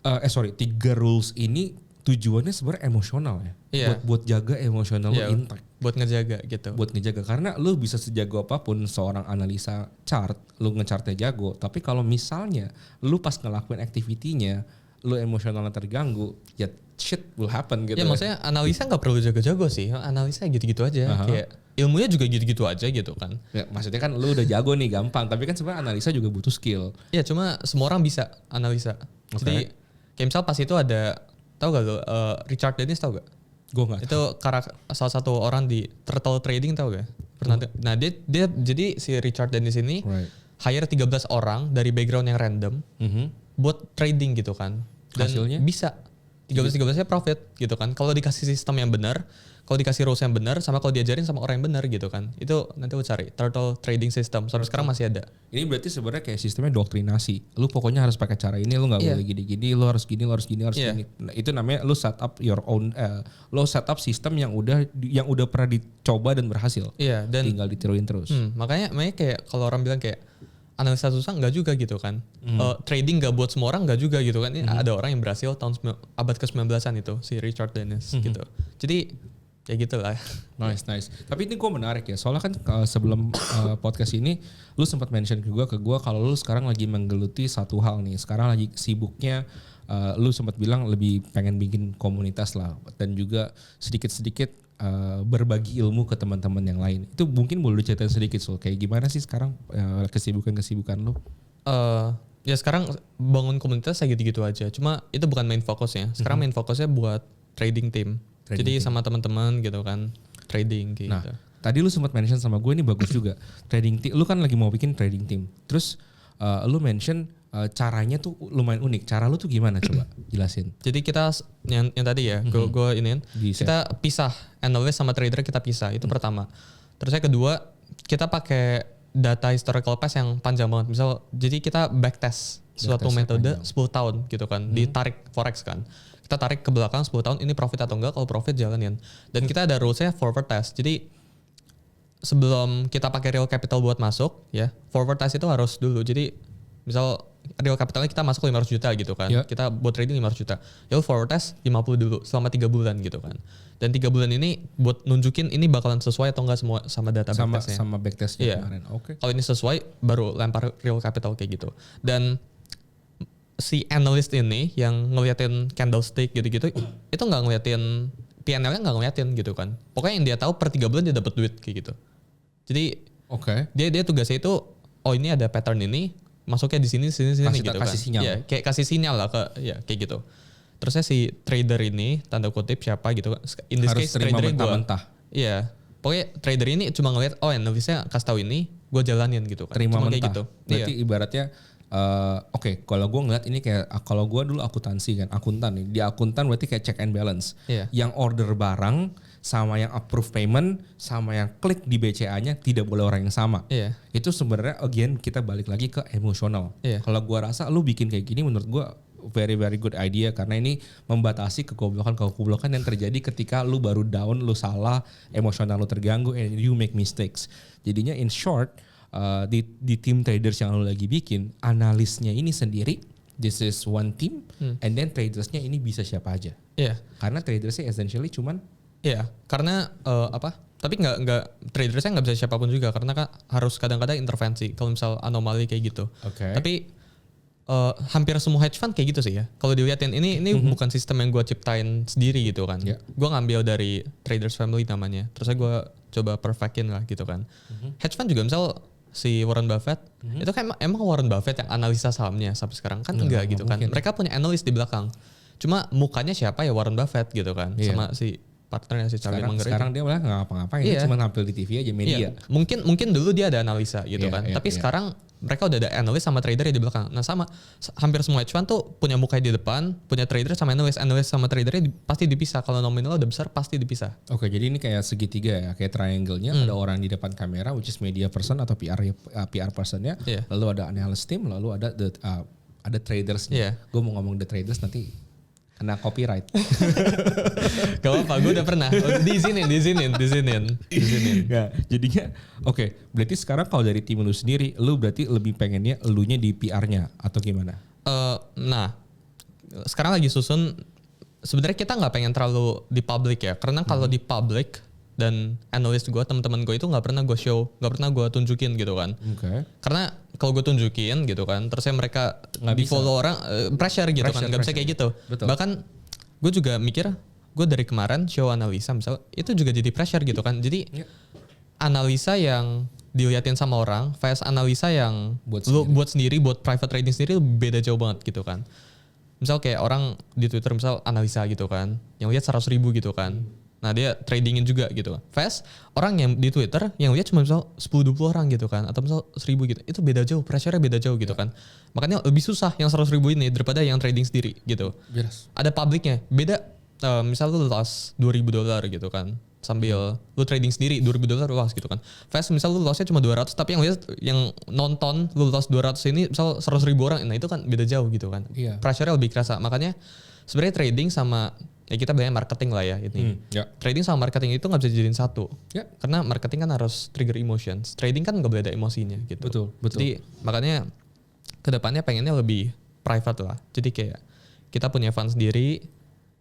Speaker 2: 3 rules ini tujuannya sebenarnya emosional ya.
Speaker 1: Iya.
Speaker 2: Buat jaga emosional lu intact.
Speaker 1: Buat ngejaga gitu.
Speaker 2: Buat ngejaga karena lu bisa sejago apapun seorang analisa chart, lu ngechartnya jago, tapi kalau misalnya lu pas ngelakuin activity-nya lu emosionalnya terganggu, ya shit will happen gitu.
Speaker 1: Ya maksudnya analisa nggak perlu jago-jago sih, analisa gitu-gitu aja. Kayak ilmunya juga gitu-gitu aja gitu kan.
Speaker 2: Ya, maksudnya kan lu udah jago nih gampang, tapi kan sebenarnya analisa juga butuh skill.
Speaker 1: Ya cuma semua orang bisa analisa. Jadi kayak misal pas itu ada, tahu gak lo Richard Dennis, tahu gak?
Speaker 2: Gue nggak.
Speaker 1: Itu salah satu orang di Turtle Trading, tahu gak? Pernah. Nah dia jadi si Richard Dennis ini hire 13 orang dari background yang random buat trading gitu kan. Dan
Speaker 2: hasilnya
Speaker 1: bisa 13-13nya profit gitu kan. Kalau dikasih sistem yang benar, kalau dikasih rules yang benar, sama kalau diajarin sama orang yang benar gitu kan. Itu nanti lu cari Turtle Trading System. Sampai sekarang masih ada.
Speaker 2: Ini berarti sebenarnya kayak sistemnya doktrinasi. Lu pokoknya harus pakai cara ini, lu nggak boleh gini-gini, lu harus gini, lu harus gini, harus gini. Nah, itu namanya lu set up your own, lu set up sistem yang udah pernah dicoba dan berhasil.
Speaker 1: Iya, dan
Speaker 2: tinggal ditiruin terus.
Speaker 1: Makanya kayak kalau orang bilang kayak analisa susah, enggak juga gitu kan. Trading enggak buat semua orang, enggak juga gitu kan. Ini ada orang yang berhasil tahun abad ke-19an itu, si Richard Dennis gitu. Jadi kayak gitu lah.
Speaker 2: Nice. Tapi ini gue menarik ya. Soalnya kan sebelum podcast ini lu sempat mention ke gue kalau lu sekarang lagi menggeluti satu hal nih. Sekarang lagi sibuknya lu sempat bilang lebih pengen bikin komunitas lah dan juga sedikit-sedikit berbagi ilmu ke teman-teman yang lain. Itu mungkin boleh diceritain sedikit soal kayak gimana sih sekarang kesibukan lu?
Speaker 1: Ya sekarang bangun komunitas kayak gitu-gitu aja. Cuma itu bukan main fokusnya. Sekarang main fokusnya buat trading team. Jadi sama teman-teman gitu kan, trading gitu.
Speaker 2: Nah, tadi lu sempat mention sama gue ini bagus juga. Trading team, lu kan lagi mau bikin trading team. Terus lu mention caranya tuh lumayan unik. Cara lu tuh gimana, coba jelasin.
Speaker 1: Jadi kita yang tadi ya, gue iniin, kita pisah analis sama trader, kita pisah. Itu pertama. Terus yang kedua, kita pakai data historical past yang panjang banget. Misal, jadi kita backtest suatu metode 10 tahun gitu kan, ditarik forex kan. Kita tarik ke belakang 10 tahun, ini profit atau enggak, kalau profit jalanin. Dan kita ada rulesnya forward test. Jadi sebelum kita pakai real capital buat masuk, ya forward test itu harus dulu. Jadi misal real capitalnya kita masuk 500 juta gitu kan. Kita buat trading 500 juta. Ya forward test 50 dulu selama 3 bulan gitu kan. Dan 3 bulan ini buat nunjukin ini bakalan sesuai atau enggak semua sama data backtestnya.
Speaker 2: Sama backtestnya kemarin.
Speaker 1: Kalau ini sesuai baru lempar real capital kayak gitu. Dan si analyst ini yang ngeliatin candlestick gitu-gitu itu nggak ngeliatin PNL-nya, nggak ngeliatin gitu kan. Pokoknya yang dia tahu per 3 bulan dia dapat duit kayak gitu. Jadi dia tugasnya itu, oh ini ada pattern ini, masuknya di sini gitu kan.
Speaker 2: Kasih sinyal.
Speaker 1: Ya, kayak kasih sinyal lah kayak gitu. Terusnya si trader ini tanda kutip siapa gitu kan. In this
Speaker 2: harus
Speaker 1: case
Speaker 2: terima
Speaker 1: trader
Speaker 2: mentah-mentah.
Speaker 1: Iya. Pokoknya trader ini cuma ngeliat, oh analysnya kasih tahu ini, gue jalanin gitu kan.
Speaker 2: Terima
Speaker 1: cuma
Speaker 2: mentah.
Speaker 1: Kayak gitu.
Speaker 2: Berarti ibaratnya kalau gue ngeliat ini kayak, kalau gue dulu akuntansi kan, akuntan nih. Di akuntan berarti kayak check and balance. Yang order barang sama yang approve payment sama yang klik di BCA-nya tidak boleh orang yang sama. Itu sebenarnya again kita balik lagi ke emosional. Kalau gue rasa lu bikin kayak gini menurut gue very very good idea karena ini membatasi kegoblokan yang terjadi ketika lu baru down, lu salah, emosional lu terganggu and you make mistakes. Jadinya in short di tim traders yang lu lagi bikin, analisnya ini sendiri, this is one team, and then tradersnya ini bisa siapa aja. Karena tradersnya essentially cuman
Speaker 1: karena tapi nggak tradersnya nggak bisa siapapun juga karena kan harus kadang-kadang intervensi kalau misal anomali kayak gitu. Tapi hampir semua hedge fund kayak gitu sih ya. Kalau dilihatin ini bukan sistem yang gue ciptain sendiri gitu kan. Gue ngambil dari Traders Family namanya. Terus gue coba perfectin lah gitu kan. Hedge fund juga misal si Warren Buffett itu kan emang Warren Buffett yang analisa sahamnya sampai sekarang kan enggak gitu kan. Mereka punya analis di belakang. Cuma mukanya siapa ya Warren Buffett gitu kan. Sama si partnernya si Charlie Munger.
Speaker 2: Sekarang dia malah nggak ngapa-ngapain, dia cuma tampil di TV aja media.
Speaker 1: Mungkin dulu dia ada analisa gitu kan. Tapi sekarang mereka udah ada analis sama trader di belakang. Nah sama hampir semua hedge fund tuh punya muka di depan, punya trader sama analis sama tradernya pasti dipisah. Kalau nominal udah besar pasti dipisah.
Speaker 2: Jadi ini kayak segitiga ya, kayak triangle-nya ada orang di depan kamera which is media person atau PR personnya, lalu ada analyst team, lalu ada traders-nya. Gue mau ngomong the traders nanti kena copyright.
Speaker 1: Gak apa-apa, gue udah pernah. Diizinin.
Speaker 2: Ya, jadinya berarti sekarang kalau dari tim lu sendiri, lu berarti lebih pengennya elunya di PR-nya atau gimana?
Speaker 1: Nah, sekarang lagi susun sebenarnya kita nggak pengen terlalu di public ya, karena kalau di public dan analis gue, teman-teman gue itu nggak pernah gue show, nggak pernah gue tunjukin gitu kan. Karena kalau gue tunjukin gitu kan, terusnya mereka di follow orang, pressure gitu kan, nggak bisa kayak gitu.
Speaker 2: Betul.
Speaker 1: Bahkan gue juga mikir, gue dari kemarin show analisa misal itu juga jadi pressure gitu kan. Jadi analisa yang diliatin sama orang, versus analisa yang buat sendiri, buat private trading sendiri beda jauh banget gitu kan. Misal kayak orang di Twitter misal analisa gitu kan, yang lihat 100.000 gitu kan. Nah dia tradingin juga gitu. Fast orang yang di Twitter yang lihat cuma misal 10-20 orang gitu kan. Atau misal 1.000 gitu. Itu beda jauh, pressure-nya beda jauh gitu kan. Makanya lebih susah yang 100.000 ini daripada yang trading sendiri gitu. Ada publiknya. Beda misal lu loss $2,000 gitu kan. Sambil lu trading sendiri $2,000 loss gitu kan. Fast misal lu lossnya cuma 200 tapi yang lihat yang nonton lu loss 200 ini misal 100.000 orang. Nah itu kan beda jauh gitu kan. Pressure-nya lebih kerasa. Makanya sebenarnya trading sama ya kita bilangnya marketing lah ya ini. Trading sama marketing itu nggak bisa dijadiin satu. Karena marketing kan harus trigger emotions. Trading kan nggak boleh ada emosinya gitu.
Speaker 2: Betul.
Speaker 1: Jadi makanya kedepannya pengennya lebih private lah. Jadi kayak kita punya fund sendiri,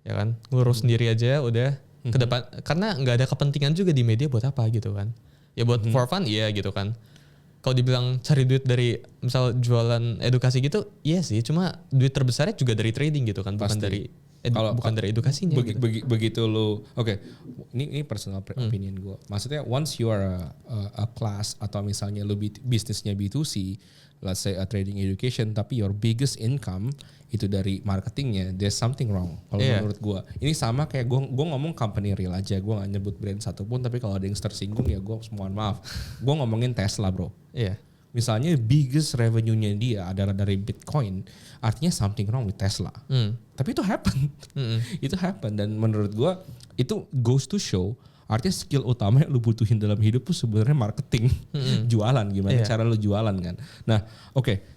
Speaker 1: ya kan, ngurus sendiri aja udah. Kedepan karena nggak ada kepentingan juga di media buat apa gitu kan. Ya buat for fun iya gitu kan. Kalau dibilang cari duit dari misal jualan edukasi gitu, iya sih. Cuma duit terbesarnya juga dari trading gitu kan, bukan dari bukan dari edukasinya.
Speaker 2: Begitu lu, ini personal opinion gue. Maksudnya once you are a class atau misalnya lu bisnisnya B2C, let's say a trading education, tapi your biggest income itu dari marketingnya, there's something wrong. Kalau menurut gue, ini sama kayak gue ngomong company real aja, gue nggak nyebut brand satupun, tapi kalau ada yang tersinggung ya gue mohon maaf. Gue ngomongin Tesla bro. Misalnya biggest revenue-nya dia adalah dari Bitcoin, artinya something wrong with Tesla. Tapi itu happen. Itu happen dan menurut gua itu goes to show artinya skill utama yang lu butuhin dalam hidup tuh sebenarnya marketing. Jualan gimana cara lu jualan kan. Nah,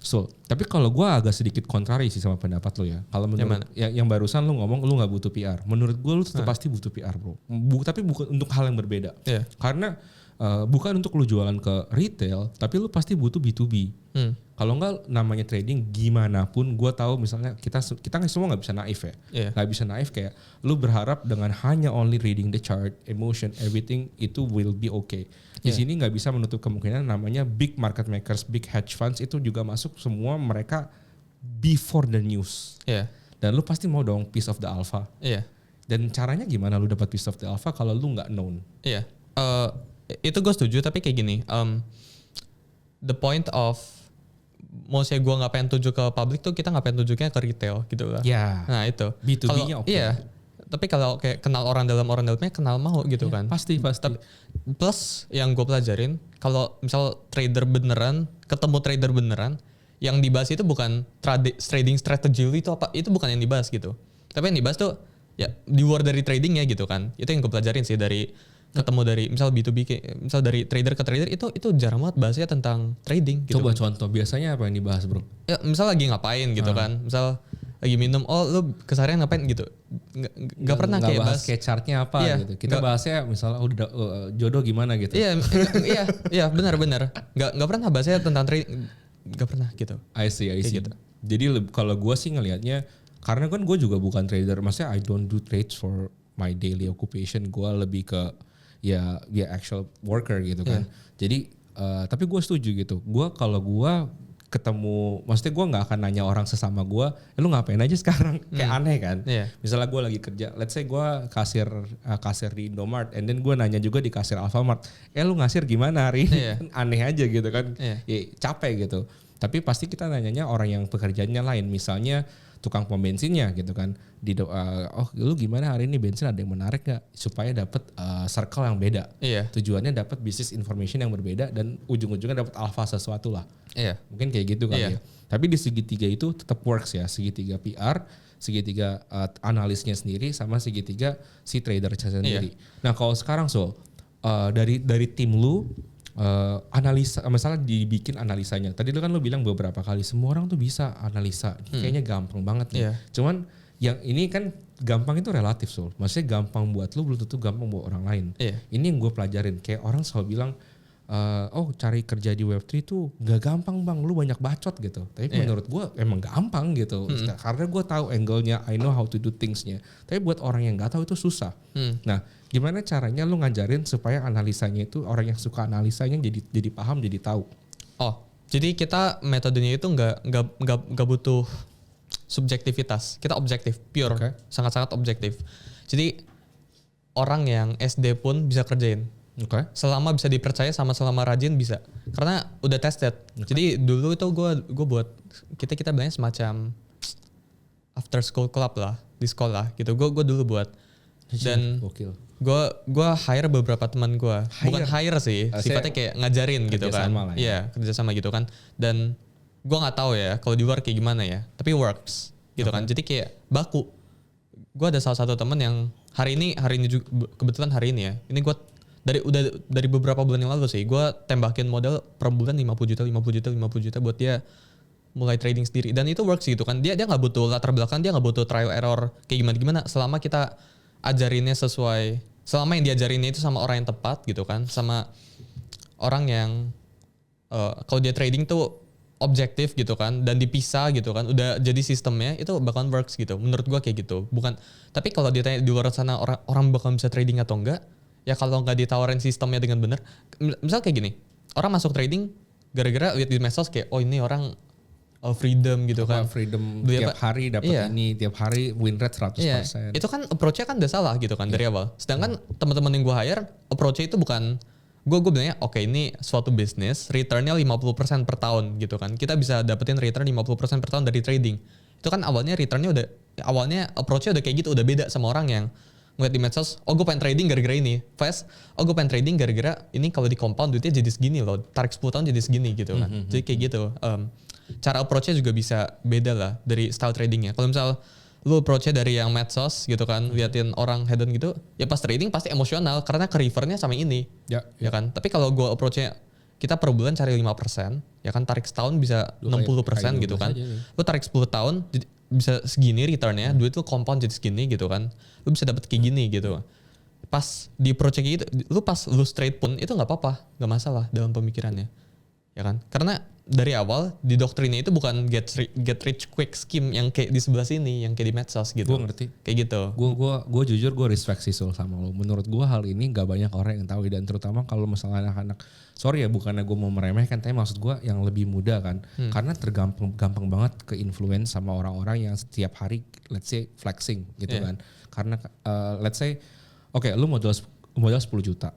Speaker 2: so tapi kalau gua agak sedikit kontrari sih sama pendapat lu ya. Kalau menurut yang barusan lu ngomong lu nggak butuh PR. Menurut gua lu tetap pasti butuh PR, bro. Tapi bukan untuk hal yang berbeda. Karena bukan untuk lu jualan ke retail, tapi lu pasti butuh B2B. Kalau enggak namanya trading gimana pun, gue tahu misalnya kita semua nggak bisa naif ya, nggak bisa naif kayak lu berharap dengan hanya only reading the chart, emotion, everything itu will be okay. Di sini nggak bisa menutup kemungkinan namanya big market makers, big hedge funds itu juga masuk semua mereka before the news. Dan lu pasti mau dong piece of the alpha. Dan caranya gimana lu dapat piece of the alpha kalau lu nggak known?
Speaker 1: Itu gue setuju, tapi kayak gini, the point of maksudnya gue nggak pengen tunjuk ke publik tuh kita nggak pengen tunjuknya ke retail gitu lah. Nah itu
Speaker 2: B2B-nya
Speaker 1: tapi kalau kayak kenal orang dalamnya kenal mau gitu kan.
Speaker 2: Pasti.
Speaker 1: Tapi plus yang gue pelajarin kalau misal trader beneran ketemu trader beneran, yang dibahas itu bukan trading strategy itu apa, itu bukan yang dibahas gitu. Tapi yang dibahas tuh ya di luar dari trading ya gitu kan. Itu yang gue pelajarin sih dari ketemu dari misal B2B misal dari trader ke trader itu jarang banget bahasnya tentang trading gitu.
Speaker 2: Coba contoh biasanya apa yang dibahas bro?
Speaker 1: Ya misal lagi ngapain gitu kan, misal lagi minum, lu keseharian ngapain gitu, nggak pernah kayak bahas
Speaker 2: kayak chartnya apa gitu. Kita bahasnya misalnya jodoh gimana gitu.
Speaker 1: Iya benar nggak pernah bahasnya tentang trading, nggak pernah gitu.
Speaker 2: I see.
Speaker 1: Gitu.
Speaker 2: Jadi kalau gue sih ngelihatnya, karena kan gue juga bukan trader, maksudnya I don't do trades for my daily occupation, gue lebih ke ya actual worker gitu kan. Jadi tapi gue setuju gitu. Kalau gue ketemu, maksudnya gue nggak akan nanya orang sesama gue, lu ngapain aja sekarang? Kayak aneh kan. Misalnya gue lagi kerja, let's say gue kasir di Indomart, and then gue nanya juga di kasir Alfamart, lu ngasir gimana hari ini? Aneh aja gitu kan. Ya, capek gitu. Tapi pasti kita nanyanya orang yang pekerjaannya lain, misalnya tukang pom bensinnya gitu kan. Lu gimana hari ini, bensin ada yang menarik gak? Supaya dapat circle yang beda. Tujuannya dapat business information yang berbeda dan ujung-ujungnya dapat alpha sesuatu lah. Mungkin kayak gitu kali ya. Tapi di segitiga itu tetap works ya. Segitiga PR, segitiga analisnya sendiri, sama segitiga si tradernya sendiri. Nah kalau sekarang dari tim lu, analisa, misalnya dibikin analisanya. Tadi lu kan lu bilang beberapa kali semua orang tuh bisa analisa, kayaknya gampang banget nih. Cuman yang ini kan gampang itu relatif maksudnya gampang buat lu belum tentu gampang buat orang lain. Ini yang gue pelajarin, kayak orang selalu bilang cari kerja di Web3 tuh gak gampang bang, lu banyak bacot gitu. Tapi menurut gue emang gampang gitu. Karena gue tahu angle-nya, I know how to do things-nya. Tapi buat orang yang gak tahu itu susah. Nah, gimana caranya lu ngajarin supaya analisanya itu orang yang suka analisanya jadi paham, jadi tahu.
Speaker 1: Jadi kita metodenya itu nggak butuh subjektivitas. Kita objektif, pure, sangat-sangat objektif. Jadi orang yang SD pun bisa kerjain. Selama bisa dipercaya sama selama rajin bisa. Karena udah tested. Jadi dulu itu gue buat kita bilangnya semacam after school club lah di sekolah gitu. Gue dulu buat. Dan gue hire beberapa teman gue. Bukan hire sih, sifatnya kayak ngajarin gitu kan. Iya, kerjasama gitu kan. Dan gue nggak tahu ya kalau di luar kayak gimana ya. Tapi works gitu kan. Jadi kayak baku. Gue ada salah satu teman yang hari ini juga, kebetulan hari ini ya. Ini gue dari beberapa bulan yang lalu sih. Gue tembakin modal per bulan 50 juta buat dia mulai trading sendiri. Dan itu works gitu kan. Dia nggak butuh latar belakang, dia nggak butuh trial error kayak gimana. Selama kita ajarinnya sesuai, selama yang diajarinnya itu sama orang yang tepat gitu kan, sama orang yang kalau dia trading tuh objektif gitu kan, dan dipisah gitu kan, udah jadi sistemnya, itu bakalan works gitu. Menurut gua kayak gitu. Bukan, tapi kalau ditanya di luar sana orang bakalan bisa trading atau enggak, ya kalau nggak ditawarin sistemnya dengan benar. Misal kayak gini, orang masuk trading gara-gara lihat di medsos kayak, oh ini orang freedom gitu kan.
Speaker 2: Freedom tiap hari dapat ini, tiap hari win rate 100%.
Speaker 1: Iya, itu kan approach-nya kan udah salah gitu kan dari awal. Sedangkan teman-teman yang gue hire, approach-nya itu bukan, gue bilangnya oke, ini suatu bisnis, return-nya 50% per tahun gitu kan. Kita bisa dapetin return 50% per tahun dari trading. Itu kan awalnya return-nya awalnya approach-nya udah kayak gitu, udah beda sama orang yang ngeliat di medsos, gue pengen trading gara-gara ini. Fast, gue pengen trading gara-gara ini kalau di compound duitnya jadi segini loh, tarik 10 tahun jadi segini gitu kan. Jadi kayak gitu. Cara approach-nya juga bisa beda lah dari style tradingnya. Kalau misal lu approach-nya dari yang medsos gitu kan, liatin orang hedon gitu, ya pas trading pasti emosional karena ke rivernya sama ini. Ya kan. Tapi kalau gue approach-nya kita per bulan cari 5%, ya kan tarik setahun bisa 60% gitu kan. Lu tarik 10 tahun bisa segini returnnya, duit lu compound jadi segini gitu kan. Lu bisa dapet kayak gini gitu. Pas di approach kayak gitu, lu pas lu trade pun itu nggak apa-apa, nggak masalah dalam pemikirannya. Ya kan? Karena dari awal di doktrinnya itu bukan get rich quick scheme yang kayak di sebelah sini, yang kayak di medsos gitu.
Speaker 2: Gue ngerti.
Speaker 1: Kayak gitu.
Speaker 2: Gue jujur gue respect sih Sul sama lo. Menurut gue hal ini gak banyak orang yang tahu, dan terutama kalau misalnya anak-anak, sorry ya bukannya gue mau meremehkan, tapi maksud gue yang lebih muda kan. Karena gampang banget ke influence sama orang-orang yang setiap hari let's say flexing gitu kan. Karena let's say oke, lu modal 10 juta.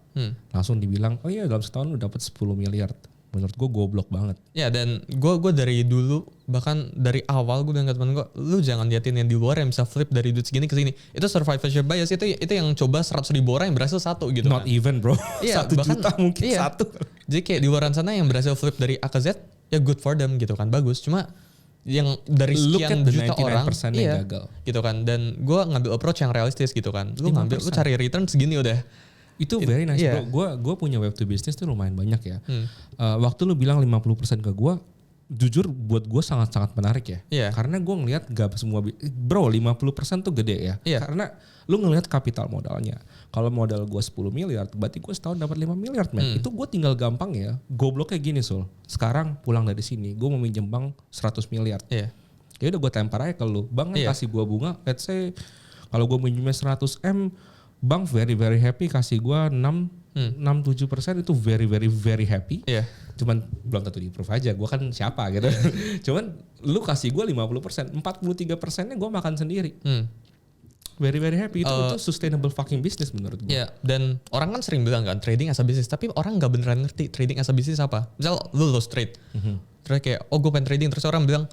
Speaker 2: Langsung dibilang, oh iya dalam setahun lu dapat 10 miliar. Menurut gue goblok banget. Ya,
Speaker 1: dan gue dari dulu, bahkan dari awal gue bilang ke temen gue, lu jangan liatin yang di luar yang bisa flip dari duit segini ke sini. Itu survivorship bias, itu yang coba 100.000 orang yang berhasil satu gitu.
Speaker 2: Not even bro.
Speaker 1: Iya,
Speaker 2: 1 juta mungkin satu.
Speaker 1: Jadi kayak di luar sana yang berhasil flip dari A ke Z, ya good for them gitu kan, bagus. Cuma yang dari sekian juta orang,
Speaker 2: gagal.
Speaker 1: Gitu kan. Dan gue ngambil approach yang realistis gitu kan. Lu cari return segini udah.
Speaker 2: Itu very nice bro. Gue punya Web2 business tuh lumayan banyak ya. Waktu lu bilang 50% ke gue, jujur buat gue sangat-sangat menarik ya. Karena gue ngelihat gak semua, bro 50% tuh gede ya. Karena lu ngelihat kapital modalnya. Kalau modal gue 10 miliar, berarti gue setahun dapat 5 miliar man. Itu gue tinggal gampang ya. Gobloknya gini Sul. Sekarang pulang dari sini, gue mau minjem bank 100 miliar. Ya udah gue tempar aja ke lu. Bank kasih gue bunga, let's say kalau gue minjemnya 100M, bank very very happy kasih gue 6-7% itu very very very happy. Cuman belum tentu di approve aja, gue kan siapa gitu. Cuman lu kasih gue 50%, 43%-nya gue makan sendiri. Very very happy. Itu sustainable fucking business menurut gue.
Speaker 1: Dan orang kan sering bilang kan trading as a business, tapi orang nggak beneran ngerti trading as a business apa. Misal lu trade, terus kayak gue pengen trading, terus orang bilang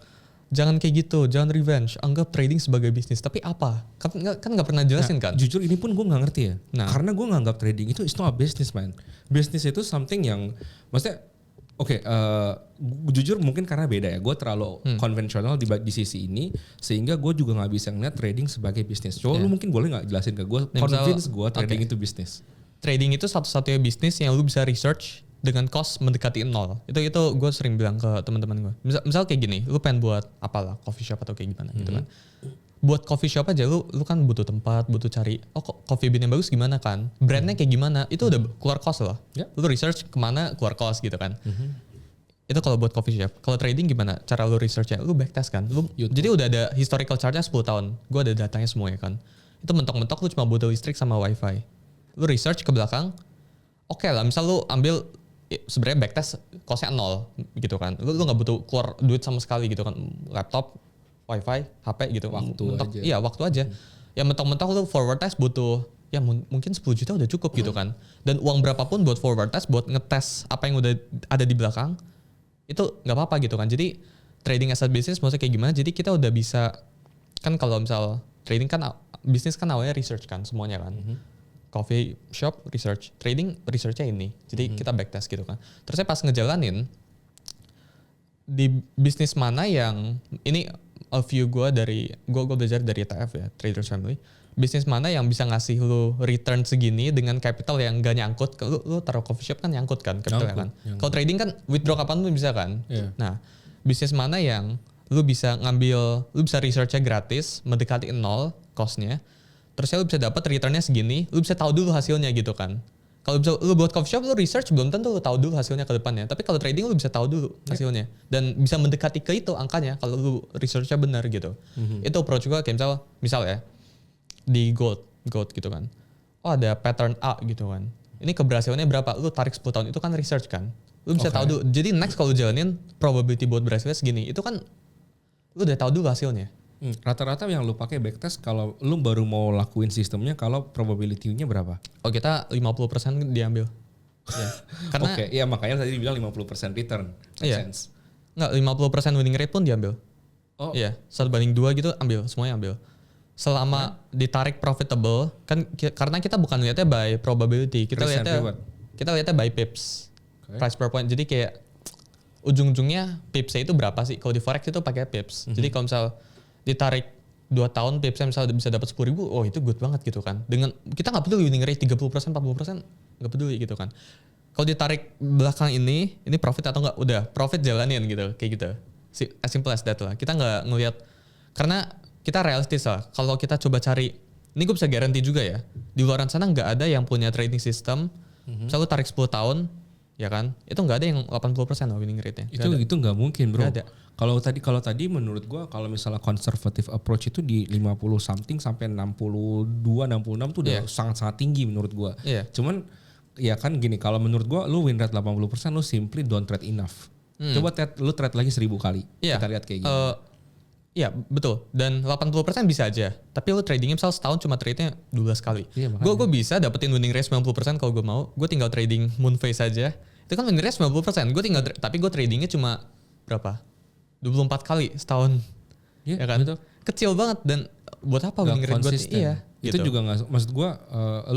Speaker 1: jangan kayak gitu, jangan revenge, anggap trading sebagai bisnis. Tapi apa? Kan nggak pernah jelasin kan?
Speaker 2: Jujur ini pun gue nggak ngerti ya. Karena gue nganggap trading itu it's not a business man. Business itu something yang, maksudnya, jujur mungkin karena beda ya. Gue terlalu konvensional di sisi ini, sehingga gue juga nggak bisa ngeliat trading sebagai bisnis. Coba lu mungkin boleh nggak jelasin ke gue, convince gue trading itu bisnis.
Speaker 1: Trading itu satu-satunya bisnis yang lu bisa research dengan cost mendekati 0. Itu gue sering bilang ke teman-teman gue. Misal kayak gini, lu pengen buat apalah, coffee shop atau kayak gimana gitu kan. buat coffee shop aja lu kan butuh tempat, butuh cari coffee bean yang bagus gimana kan, brandnya kayak gimana, itu udah keluar cost loh. Lu research kemana keluar cost gitu kan. Itu kalau buat coffee shop. Kalau trading gimana cara lu researchnya? Lu backtest kan. Jadi udah ada historical chartnya 10 tahun. Gue ada datanya semua ya kan. Itu mentok-mentok lu cuma butuh listrik sama wifi. Lu research ke belakang. Oke lah, misal lu ambil sebenarnya backtest costnya 0 gitu kan. Lu nggak butuh keluar duit sama sekali gitu kan. Laptop, wifi, HP gitu.
Speaker 2: Aja.
Speaker 1: Iya waktu aja. Ya mentok-mentok lu forward test butuh ya mungkin 10 juta udah cukup gitu kan. Dan uang berapapun buat forward test, buat ngetes apa yang udah ada di belakang, itu nggak apa-apa gitu kan. Jadi trading as a business maksudnya kayak gimana? Jadi kita udah bisa kan kalau misal trading kan bisnis kan awalnya research kan semuanya kan. Coffee shop research, trading researchnya ini. Jadi kita backtest gitu kan. Terusnya pas ngejalanin di bisnis mana yang ini a view gue belajar dari ETF ya, Traders Family. Bisnis mana yang bisa ngasih lu return segini dengan capital yang gak nyangkut. Lu taruh coffee shop kan nyangkut kan capitalnya kan. Kalau trading kan withdraw kapan pun bisa kan. Nah, bisnis mana yang lu bisa researchnya gratis, mendekati 0 costnya. Terusnya lu bisa dapat returnnya segini, lu bisa tahu dulu hasilnya gitu kan. Kalau bisa lu buat coffee shop lu research belum tentu lu tahu dulu hasilnya ke depannya. Tapi kalau trading lu bisa tahu dulu hasilnya dan bisa mendekati ke itu angkanya kalau lu researchnya benar gitu. Itu approach gua kayak misal ya di gold gitu kan. Oh ada pattern A gitu kan. Ini keberhasilannya berapa? Lu tarik 10 tahun itu kan research kan. Lu bisa tahu dulu. Jadi next kalau jalanin probability buat berhasilnya segini. Itu kan lu udah tahu dulu hasilnya.
Speaker 2: Rata-rata yang lu pakai backtest kalau lu baru mau lakuin sistemnya kalau probability-nya berapa?
Speaker 1: Oh kita 50% diambil. Ya. Karena
Speaker 2: iya makanya tadi dibilang 50% return.
Speaker 1: Iya. Enggak 50% winning rate pun diambil. Oh. Iya, 1/2 gitu semuanya ambil. Selama ditarik profitable kan karena kita bukan lihatnya by probability, kita lihatnya by pips. Price per point. Jadi kayak ujung-ujungnya pipsnya itu berapa sih? Kalau di forex itu pakai pips. Jadi kalau misal ditarik 2 tahun pipsnya misalnya bisa dapat 10.000, oh itu good banget gitu kan. Dengan kita nggak peduli winning rate 30%, 40% nggak peduli gitu kan. Kalau ditarik belakang ini profit atau nggak, udah profit jalanin gitu, kayak gitu. As simple as that lah. Kita nggak ngelihat karena kita realistis lah. Kalau kita coba cari, ini gue bisa garanti juga ya. Di luar sana nggak ada yang punya trading system. Misalnya lu tarik 10 tahun, ya kan? Itu nggak ada yang 80% loh winning rate-nya.
Speaker 2: Itu nggak mungkin bro.
Speaker 1: Gak ada.
Speaker 2: Kalau tadi menurut gua kalau misalnya conservative approach itu di 50 something sampai 62, 66 tuh udah sangat-sangat tinggi menurut gua. Cuman ya kan gini, kalau menurut gua lu win rate 80% lu simply don't trade enough. Coba lu trade lagi 1000 kali. Kita lihat kayak gini.
Speaker 1: Iya betul, dan 80% bisa aja. Tapi lu tradingnya misal setahun cuma trade-nya 12 kali. Gue bisa dapetin winning rate 90% kalau gue mau. Gue tinggal trading Moonface aja. Itu kan winning rate 90%. Tapi gue tradingnya cuma berapa? 24 kali setahun. Ya kan? Betul. Kecil banget dan buat apa winning rate gue? Iya.
Speaker 2: Itu
Speaker 1: gitu.
Speaker 2: juga nggak, maksud gue,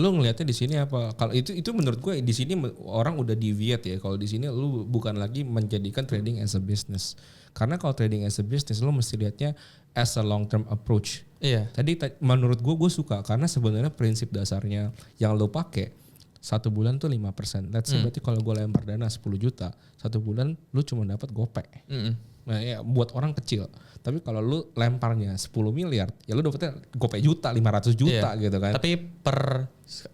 Speaker 2: lu ngelihatnya di sini apa? Kalau itu menurut gue di sini orang udah deviate ya. Kalau di sini lu bukan lagi menjadikan trading as a business. Karena kalau trading as a business lu mesti lihatnya as a long term approach.
Speaker 1: Iya.
Speaker 2: Tadi menurut gue suka karena sebenarnya prinsip dasarnya yang lu pakai 1 bulan tuh 5%. Let's say berarti kalau gue lempar dana 10 juta, 1 bulan lu cuma dapat gopay. Nah ya buat orang kecil. Tapi kalau lu lemparnya 10 miliar, ya lu dapetnya gopay juta, 500 juta gitu kan.
Speaker 1: Tapi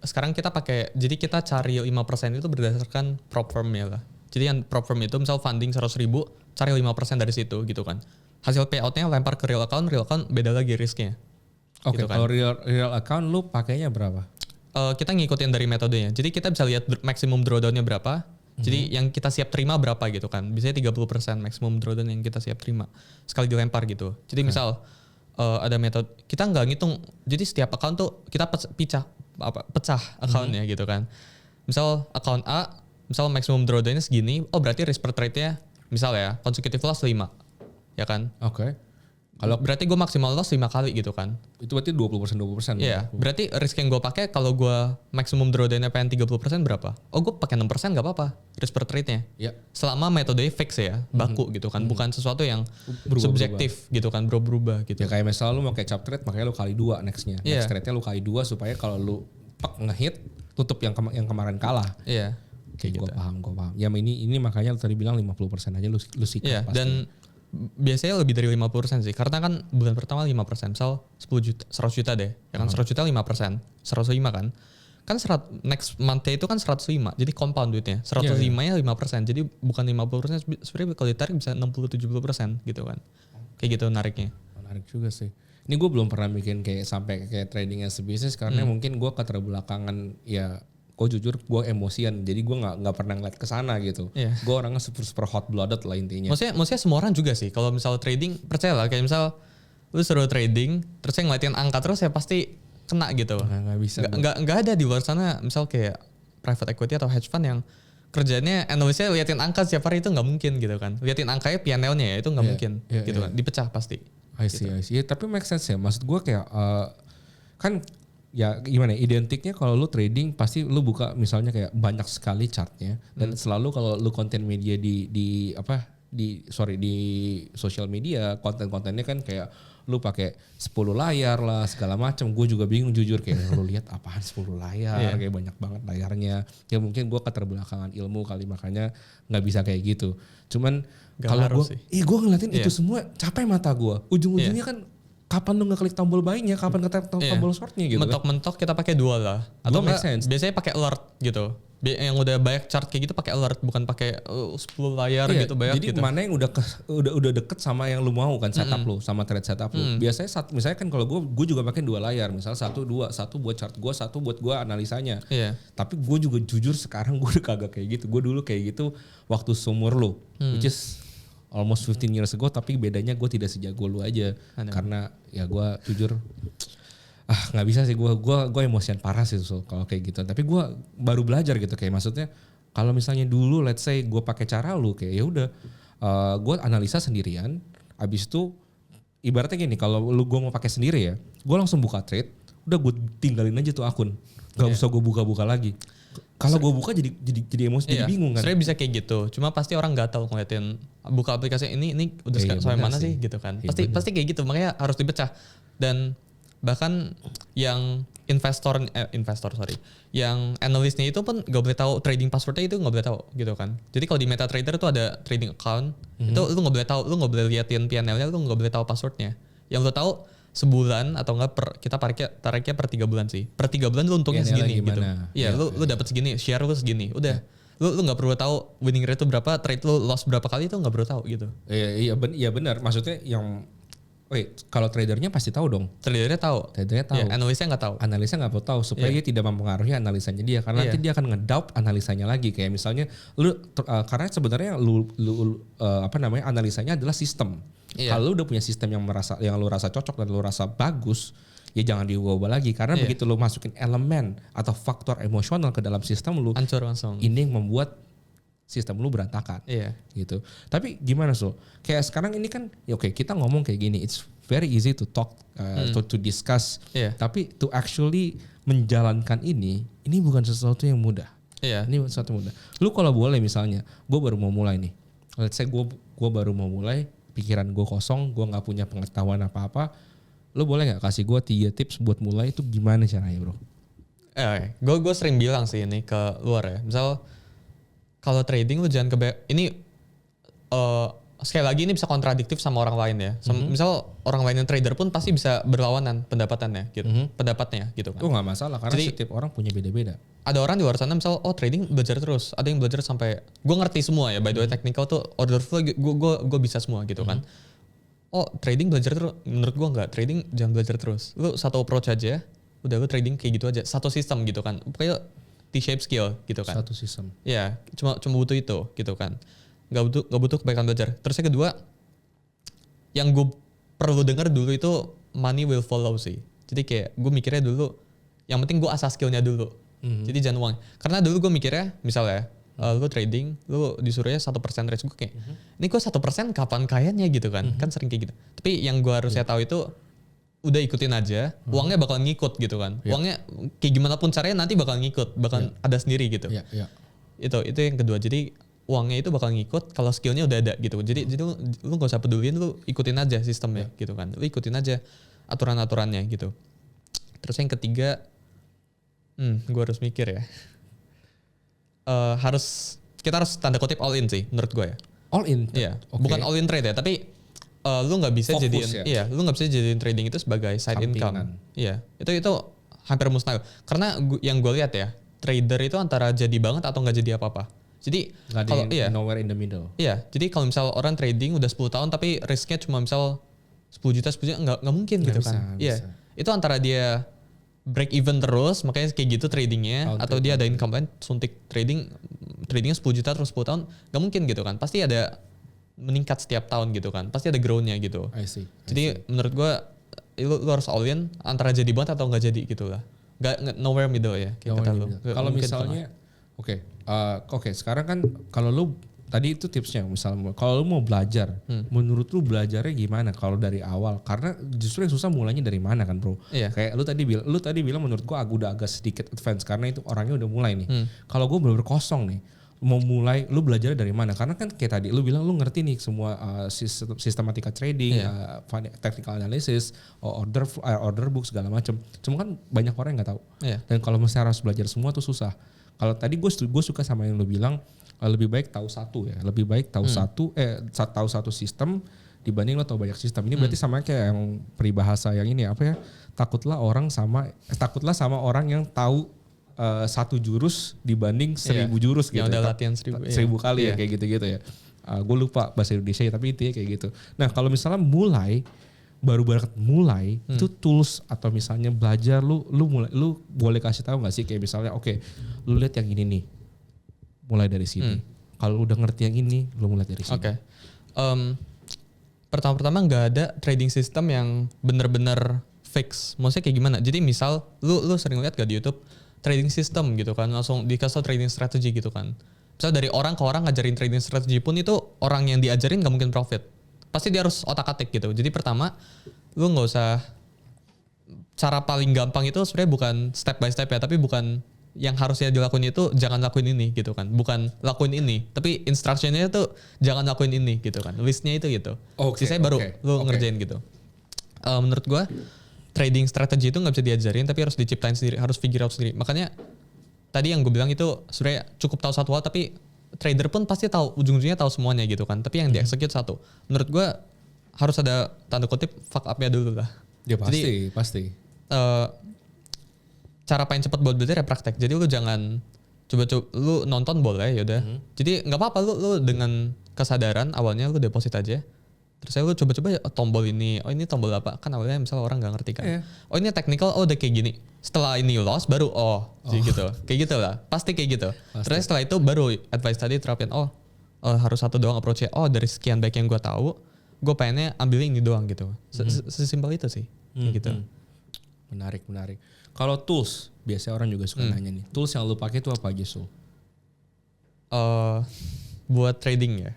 Speaker 1: sekarang kita pakai, jadi kita cari 5% itu berdasarkan prop firm-nya lah. Jadi yang prop firm itu misal funding 100.000, cari 5% dari situ gitu kan. Hasil payout-nya lempar ke real account beda lagi risknya.
Speaker 2: Oke,
Speaker 1: gitu kan.
Speaker 2: Kalau real account lu pakainya berapa?
Speaker 1: Kita ngikutin dari metodenya. Jadi kita bisa lihat maximum drawdown-nya berapa. Jadi yang kita siap terima berapa gitu kan. Biasanya 30% maximum drawdown yang kita siap terima. Sekali dilempar gitu. Jadi misal ada metode, kita nggak ngitung. Jadi setiap account tuh kita pecah account-nya gitu kan. Misal account A, misal maximum drawdown-nya segini, oh berarti risk per trade-nya misal ya consecutive loss 5. Ya kan?
Speaker 2: Oke.
Speaker 1: Kalau berarti gue maksimal loss 5 kali gitu kan.
Speaker 2: Itu berarti 20%.
Speaker 1: Iya, berarti risk yang gue pakai kalau gue maximum drawdown-nya pengen 30% berapa? Oh gue pakai 6% gak apa-apa risk per trade-nya.
Speaker 2: Iya.
Speaker 1: Selama metodenya fix ya, baku gitu kan. Bukan sesuatu yang subjektif gitu kan, berubah gitu.
Speaker 2: Ya kayak misalnya lu mau catch-up trade makanya lu kali 2 next-nya. Next trade-nya lu kali 2 supaya kalau lu ngehit tutup yang kemarin kalah.
Speaker 1: Iya.
Speaker 2: Kayak gue paham. Ya ini makanya lu tadi bilang 50% aja lu sikat pasti.
Speaker 1: Dan biasanya lebih dari 50% sih. Karena kan bulan pertama 5%, misal 10 juta, 100 juta deh. Ya kan 100 juta 5%, 105 kan. Kan next month-nya itu kan 105. Jadi compound duitnya. 105-nya 5%. Jadi bukan 50%, sebenarnya kalau ditarik bisa 60-70% gitu kan. Kayak gitu nariknya.
Speaker 2: Menarik juga sih. Ini gue belum pernah bikin kayak sampai kayak trading as a business karena mungkin gue keterbelakangan ya. Gue jujur gue emosian, jadi gue nggak pernah ngeliat kesana gitu.
Speaker 1: Yeah.
Speaker 2: Gue orangnya super hot blooded lah intinya.
Speaker 1: Maksudnya semua orang juga sih. Kalau misal trading, percaya lah kayak misal lu suruh trading, terus yang ngeliatin angka terus ya pasti kena gitu.
Speaker 2: Nggak bisa.
Speaker 1: Nggak ada di luar sana misal kayak private equity atau hedge fund yang kerjanya analisnya liatin angka setiap hari, itu nggak mungkin gitu kan. Liatin angkanya P&L-nya ya itu nggak mungkin gitu kan. Dipecah pasti.
Speaker 2: I see. Ya, tapi make sense ya. Maksud gue kayak kan ya gimana identiknya kalau lu trading pasti lu buka misalnya kayak banyak sekali chartnya dan selalu kalau lu konten media di social media konten-kontennya kan kayak lu pakai 10 layar lah segala macam. Gue juga bingung jujur kayak lu lihat apaan 10 layar kayak banyak banget layarnya. Ya mungkin gue keterbelakangan ilmu kali makanya nggak bisa kayak gitu. Cuman kalau gue ngeliatin itu semua capek mata gue. Ujung-ujungnya kan kapan lu ngeklik tombol buy-nya, kapan ngeklik tombol short-nya gitu.
Speaker 1: Mentok-mentok kita pakai dua lah. Atau enggak, biasanya pakai alert gitu. Yang udah banyak chart kayak gitu pakai alert, bukan pakai 10 layar gitu banyak
Speaker 2: jadi
Speaker 1: gitu.
Speaker 2: Jadi mana yang udah deket sama yang lu mau kan setup lu, sama trade setup lu. Biasanya misalnya kan kalau gue juga pakai 2 layar, misal 1 2, 1 buat chart gue, 1 buat gue analisanya. Tapi gue juga jujur sekarang gue udah kagak kayak gitu. Gue dulu kayak gitu waktu seumur lu, which is almost 15 years ago, tapi bedanya gue tidak sejago lu aja. Karena ya gue jujur nggak bisa sih, gue emosian parah sih kalau kayak gitu. Tapi gue baru belajar gitu, kayak maksudnya kalau misalnya dulu let's say gue pakai cara lu kayak ya udah gue analisa sendirian, abis itu ibaratnya gini, kalau gue mau pakai sendiri ya gue langsung buka trade, udah gue tinggalin aja tuh akun, nggak usah gue buka-buka lagi. Kalau gue buka jadi emosi, jadi bingung kan.
Speaker 1: Sebenarnya bisa kayak gitu, cuma pasti orang nggak tahu ngeliatin buka aplikasi ini udah sampai mana sih gitu kan. Pasti kayak gitu, makanya harus dipecah. Dan bahkan yang yang analysnya itu pun nggak boleh tahu trading passwordnya, itu nggak boleh tahu gitu kan. Jadi kalau di MetaTrader itu ada trading account, itu lu nggak boleh tahu, lu nggak boleh liatin P&L-nya, lu nggak boleh tahu passwordnya. Yang lu tahu sebulan atau enggak kita tariknya per 3 bulan sih. Per 3 bulan lu untungnya segini gitu. Iya, lu dapat segini, share lu segini. Udah. Lu enggak perlu tahu winning rate itu berapa, trade lu loss berapa kali, itu enggak perlu tahu gitu.
Speaker 2: Iya benar. Maksudnya kalau tradernya pasti tahu dong.
Speaker 1: Tradernya tahu. Ya, analisnya enggak tahu.
Speaker 2: Analisnya enggak perlu tahu supaya dia tidak mempengaruhi analisanya dia, karena nanti dia akan ngedoubt analisanya lagi. Kayak misalnya karena sebenarnya analisanya adalah sistem. Kalau lu udah punya sistem yang lu rasa cocok dan lu rasa bagus, ya jangan diubah lagi, karena begitu lu masukin elemen atau faktor emosional ke dalam sistem lu,
Speaker 1: hancur langsung.
Speaker 2: Ini yang membuat sistem lu berantakan. Gitu. Tapi gimana kayak sekarang ini kan kita ngomong kayak gini, it's very easy to talk to discuss. Tapi to actually menjalankan ini bukan sesuatu yang mudah. Ini bukan sesuatu yang mudah. Lu kalau boleh misalnya, gue baru mau mulai nih. Let's say gue baru mau mulai, pikiran gue kosong, gue nggak punya pengetahuan apa-apa. Lu boleh nggak kasih gue 3 tips buat mulai itu gimana caranya, bro?
Speaker 1: Gue sering bilang sih ini ke luar ya. Misal kalau trading lu jangan ini sekali lagi ini bisa kontradiktif sama orang lain ya. Misal orang lain yang trader pun pasti bisa berlawanan pendapatannya gitu. Pendapatnya gitu kan.
Speaker 2: Itu nggak masalah karena setiap orang punya beda-beda.
Speaker 1: Ada orang di luar sana misal trading belajar terus, ada yang belajar sampai gue ngerti semua ya, by the way technical tuh order flow gue bisa semua gitu kan. Trading belajar terus, menurut gue enggak, trading jangan belajar terus. Lu satu approach aja, udah lu trading kayak gitu aja, satu sistem gitu kan. Pokoknya T-shape skill gitu kan.
Speaker 2: Satu sistem.
Speaker 1: Ya, cuma butuh itu gitu kan. Gak butuh kebanyakan belajar. Terus yang kedua, yang gue perlu dengar dulu itu money will follow sih. Jadi kayak gue mikirnya dulu, yang penting gue asas skillnya dulu. Jadi jangan uang. Karena dulu gue mikirnya, misalnya lu trading, lu disuruhnya 1% risk, gue kayak, ini gue 1% kapan kayanya gitu kan. Kan sering kayak gitu. Tapi yang gue harusnya tahu itu, udah ikutin aja, uangnya bakal ngikut gitu kan. Uangnya kayak gimana pun caranya nanti bakal ngikut, bakal ada sendiri gitu. Itu yang kedua. Jadi uangnya itu bakal ngikut kalau skillnya udah ada gitu. Jadi lu gak usah peduliin, lu ikutin aja sistemnya gitu kan. Lu ikutin aja aturan-aturannya gitu. Terus yang ketiga, gue harus mikir ya. Kita harus tanda kutip all in sih menurut gue ya.
Speaker 2: All in?
Speaker 1: Iya. Okay. Bukan all in trade ya, tapi lu nggak bisa
Speaker 2: Fokus
Speaker 1: jadiin
Speaker 2: ya?
Speaker 1: lu nggak bisa jadiin trading itu sebagai side
Speaker 2: Sampingan.
Speaker 1: income. Iya, itu hampir mustahil. Karena yang gue lihat ya, trader itu antara jadi banget atau nggak jadi apa-apa. Jadi
Speaker 2: Nggak ada
Speaker 1: kalau
Speaker 2: yang nowhere in the middle.
Speaker 1: Iya, jadi kalau misal orang trading udah 10 tahun tapi risknya cuma misal 10 juta nggak mungkin
Speaker 2: Nggak
Speaker 1: gitu
Speaker 2: bisa,
Speaker 1: kan. Iya. Itu antara dia break even terus makanya kayak gitu tradingnya, atau dia ada income lain suntik tradingnya 10 juta terus 10 tahun nggak mungkin gitu kan. Pasti ada meningkat setiap tahun gitu kan. Pasti ada grow-nya gitu.
Speaker 2: I see.
Speaker 1: Jadi menurut gua lu harus all in antara jadi banget atau nggak jadi gitu lah. Nggak nowhere middle ya kayak kata lu.
Speaker 2: Kalau misalnya oke, sekarang kan kalau lu tadi itu tipsnya misalnya kalau lu mau belajar, menurut lu belajarnya gimana kalau dari awal? Karena justru yang susah mulainya dari mana kan, Bro?
Speaker 1: Iya.
Speaker 2: Kayak lu tadi bilang menurut gua udah agak sedikit advance karena itu orangnya udah mulai nih. Kalau gua bener-bener kosong nih, mau mulai lu belajar dari mana? Karena kan kayak tadi lu bilang lu ngerti nih semua sistematika trading, technical analysis, order book segala macam. Cuma kan banyak orang yang nggak tahu.
Speaker 1: Iya.
Speaker 2: Dan kalau misalnya harus belajar semua tuh susah. Kalau tadi gue suka sama yang lu bilang lebih baik tahu satu ya, lebih baik tahu tahu satu sistem dibanding lo tahu banyak sistem. Ini berarti sama kayak yang peribahasa yang ini apa ya? Takutlah sama orang yang tahu satu jurus dibanding 1000 jurus gitu.
Speaker 1: Yang udah latihan 1000
Speaker 2: kali ya kayak gitu-gitu ya. Gue lupa bahasa Indonesia tapi intinya kayak gitu. Nah kalau misalnya baru mulai itu tools atau misalnya belajar lu boleh kasih tahu nggak sih kayak misalnya lu lihat yang ini nih mulai dari sini. Kalau udah ngerti yang ini lu mulai dari sini.
Speaker 1: Oke. Pertama-tama nggak ada trading system yang bener-bener fix. Maksudnya kayak gimana? Jadi misal lu sering lihat gak di YouTube trading system gitu kan, langsung dikasih trading strategy gitu kan. Misal dari orang ke orang ngajarin trading strategy pun itu orang yang diajarin nggak mungkin profit. Pasti dia harus otak-atik gitu. Jadi pertama lu nggak usah, cara paling gampang itu sebenarnya bukan step by step ya, tapi bukan yang harusnya dilakuin itu jangan lakuin ini gitu kan, bukan lakuin ini, tapi instructionnya itu jangan lakuin ini gitu kan, listnya itu gitu. Sisanya baru lu ngerjain gitu. Menurut gua trading strategy itu nggak bisa diajarin tapi harus diciptain sendiri, harus figure out sendiri. Makanya tadi yang gue bilang itu sebenarnya cukup tahu satu hal, tapi trader pun pasti tahu ujung-ujungnya tahu semuanya gitu kan, tapi yang di-execute satu. Menurut gua harus ada tanda kutip fuck up-nya dulu lah.
Speaker 2: Ya pasti.
Speaker 1: Jadi,
Speaker 2: pasti.
Speaker 1: Cara paling cepat buat belajar ya praktek. Jadi lu jangan coba lu nonton boleh yaudah. Jadi nggak apa-apa lu dengan kesadaran awalnya lu deposit aja. Terus lu coba-coba tombol ini, ini tombol apa? Kan awalnya misalnya orang nggak ngerti kan. Oh ini technical, udah kayak gini. Setelah ini loss baru jadi gitu. Kayak gitu lah. Pasti kayak gitu. Terus setelah itu baru advice tadi terapin harus satu doang approach-nya. Dari sekian baik yang gue tahu, gue pengennya ambilnya ini doang gitu. Sesimpel itu sih. Kayak gitu.
Speaker 2: Menarik. Kalau tools, biasanya orang juga suka nanya nih. Tools yang lu pakai itu apa aja, Sul?
Speaker 1: Buat trading ya?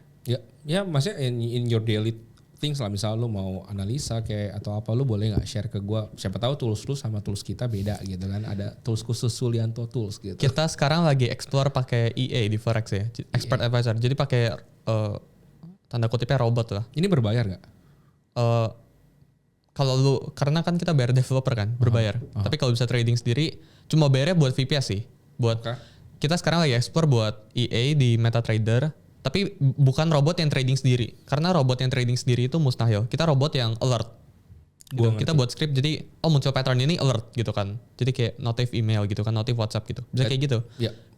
Speaker 2: Ya maksudnya in your daily things lah. Misal lu mau analisa kayak atau apa, lu boleh gak share ke gua? Siapa tahu tools lu sama tools kita beda gitu kan. Ada tools khusus Sulianto Tools gitu.
Speaker 1: Kita sekarang lagi explore pakai EA di Forex ya. Expert Advisor. Jadi pakai tanda kutipnya robot lah.
Speaker 2: Ini berbayar gak?
Speaker 1: Kalau karena kan kita bayar developer kan, berbayar. Tapi kalau bisa trading sendiri, cuma bayarnya buat VPS sih. Kita sekarang lagi explore buat EA di MetaTrader, tapi bukan robot yang trading sendiri. Karena robot yang trading sendiri itu mustahil. Kita robot yang alert. Kita buat script jadi muncul pattern ini alert gitu kan. Jadi kayak notif email gitu kan, notif WhatsApp gitu. Bisa kayak gitu.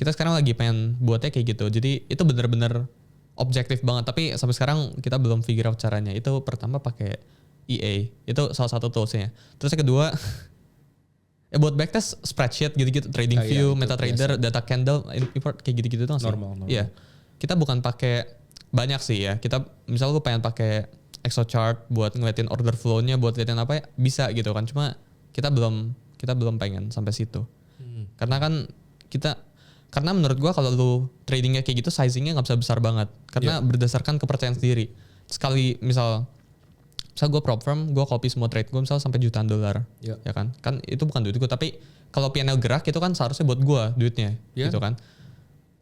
Speaker 1: Kita sekarang lagi pengen buatnya kayak gitu. Jadi itu bener-bener objektif banget. Tapi sampai sekarang kita belum figure out caranya. Itu pertama pakai EA, itu salah satu toolsnya. Terus yang kedua, buat backtest spreadsheet gitu-gitu, TradingView, MetaTrader, data candle, import kayak gitu-gitu tuh
Speaker 2: normal.
Speaker 1: Iya, kita bukan pakai banyak sih ya. Kita misal gue pengen pakai Excel chart buat ngeliatin order flow-nya, buat ngeliatin apa ya, bisa gitu kan. Cuma kita belum pengen sampai situ. Karena menurut gue kalau lu tradingnya kayak gitu, sizingnya nggak bisa besar banget. Karena berdasarkan kepercayaan sendiri. Sekali misal gue prop firm, gue copy semua trade gue misal sampai jutaan dolar, ya kan itu bukan duit gue, tapi kalau P&L gerak itu kan seharusnya buat gue duitnya, gitu kan.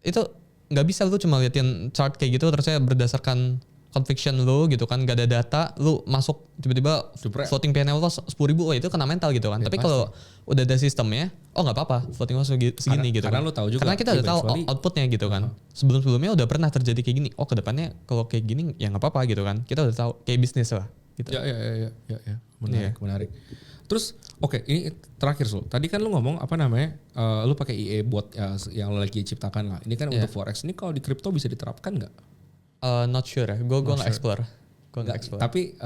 Speaker 1: Itu nggak bisa lu cuma liatin chart kayak gitu terusnya berdasarkan conviction lu gitu kan, gak ada data, lu masuk tiba-tiba floating PNL lo 10.000, itu kena mental gitu kan. Tapi kalau udah ada sistemnya, nggak apa-apa floating lo segini gitu
Speaker 2: karena
Speaker 1: kan.
Speaker 2: lu tahu juga,
Speaker 1: karena kita udah tahu outputnya gitu kan. Sebelum-sebelumnya udah pernah terjadi kayak gini. Oh kedepannya kalau kayak gini ya nggak apa-apa gitu kan. Kita udah tahu kayak bisnis lah. Gitu.
Speaker 2: Ya. Menarik. Terus ini terakhir Sul. Tadi kan lu ngomong lu pakai EA bot yang lu lagi ciptakan lah. Ini kan untuk forex. Ini kalau di kripto bisa diterapkan nggak?
Speaker 1: Not sure ya. Gue nggak explore.
Speaker 2: Tapi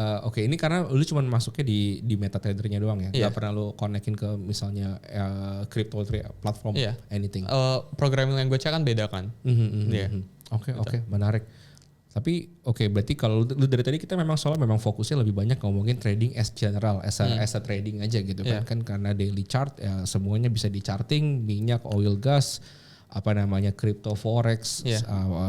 Speaker 2: ini karena lu cuma masuknya di MetaTrader-nya doang ya. Nggak pernah lu connectin ke misalnya crypto platform anything.
Speaker 1: Programming language kan beda kan.
Speaker 2: Oke, menarik. Tapi berarti kalau lu dari tadi kita memang fokusnya lebih banyak ngomongin trading as general, as a trading aja gitu kan. Kan karena daily chart ya semuanya bisa di charting, minyak, oil, gas, crypto, forex,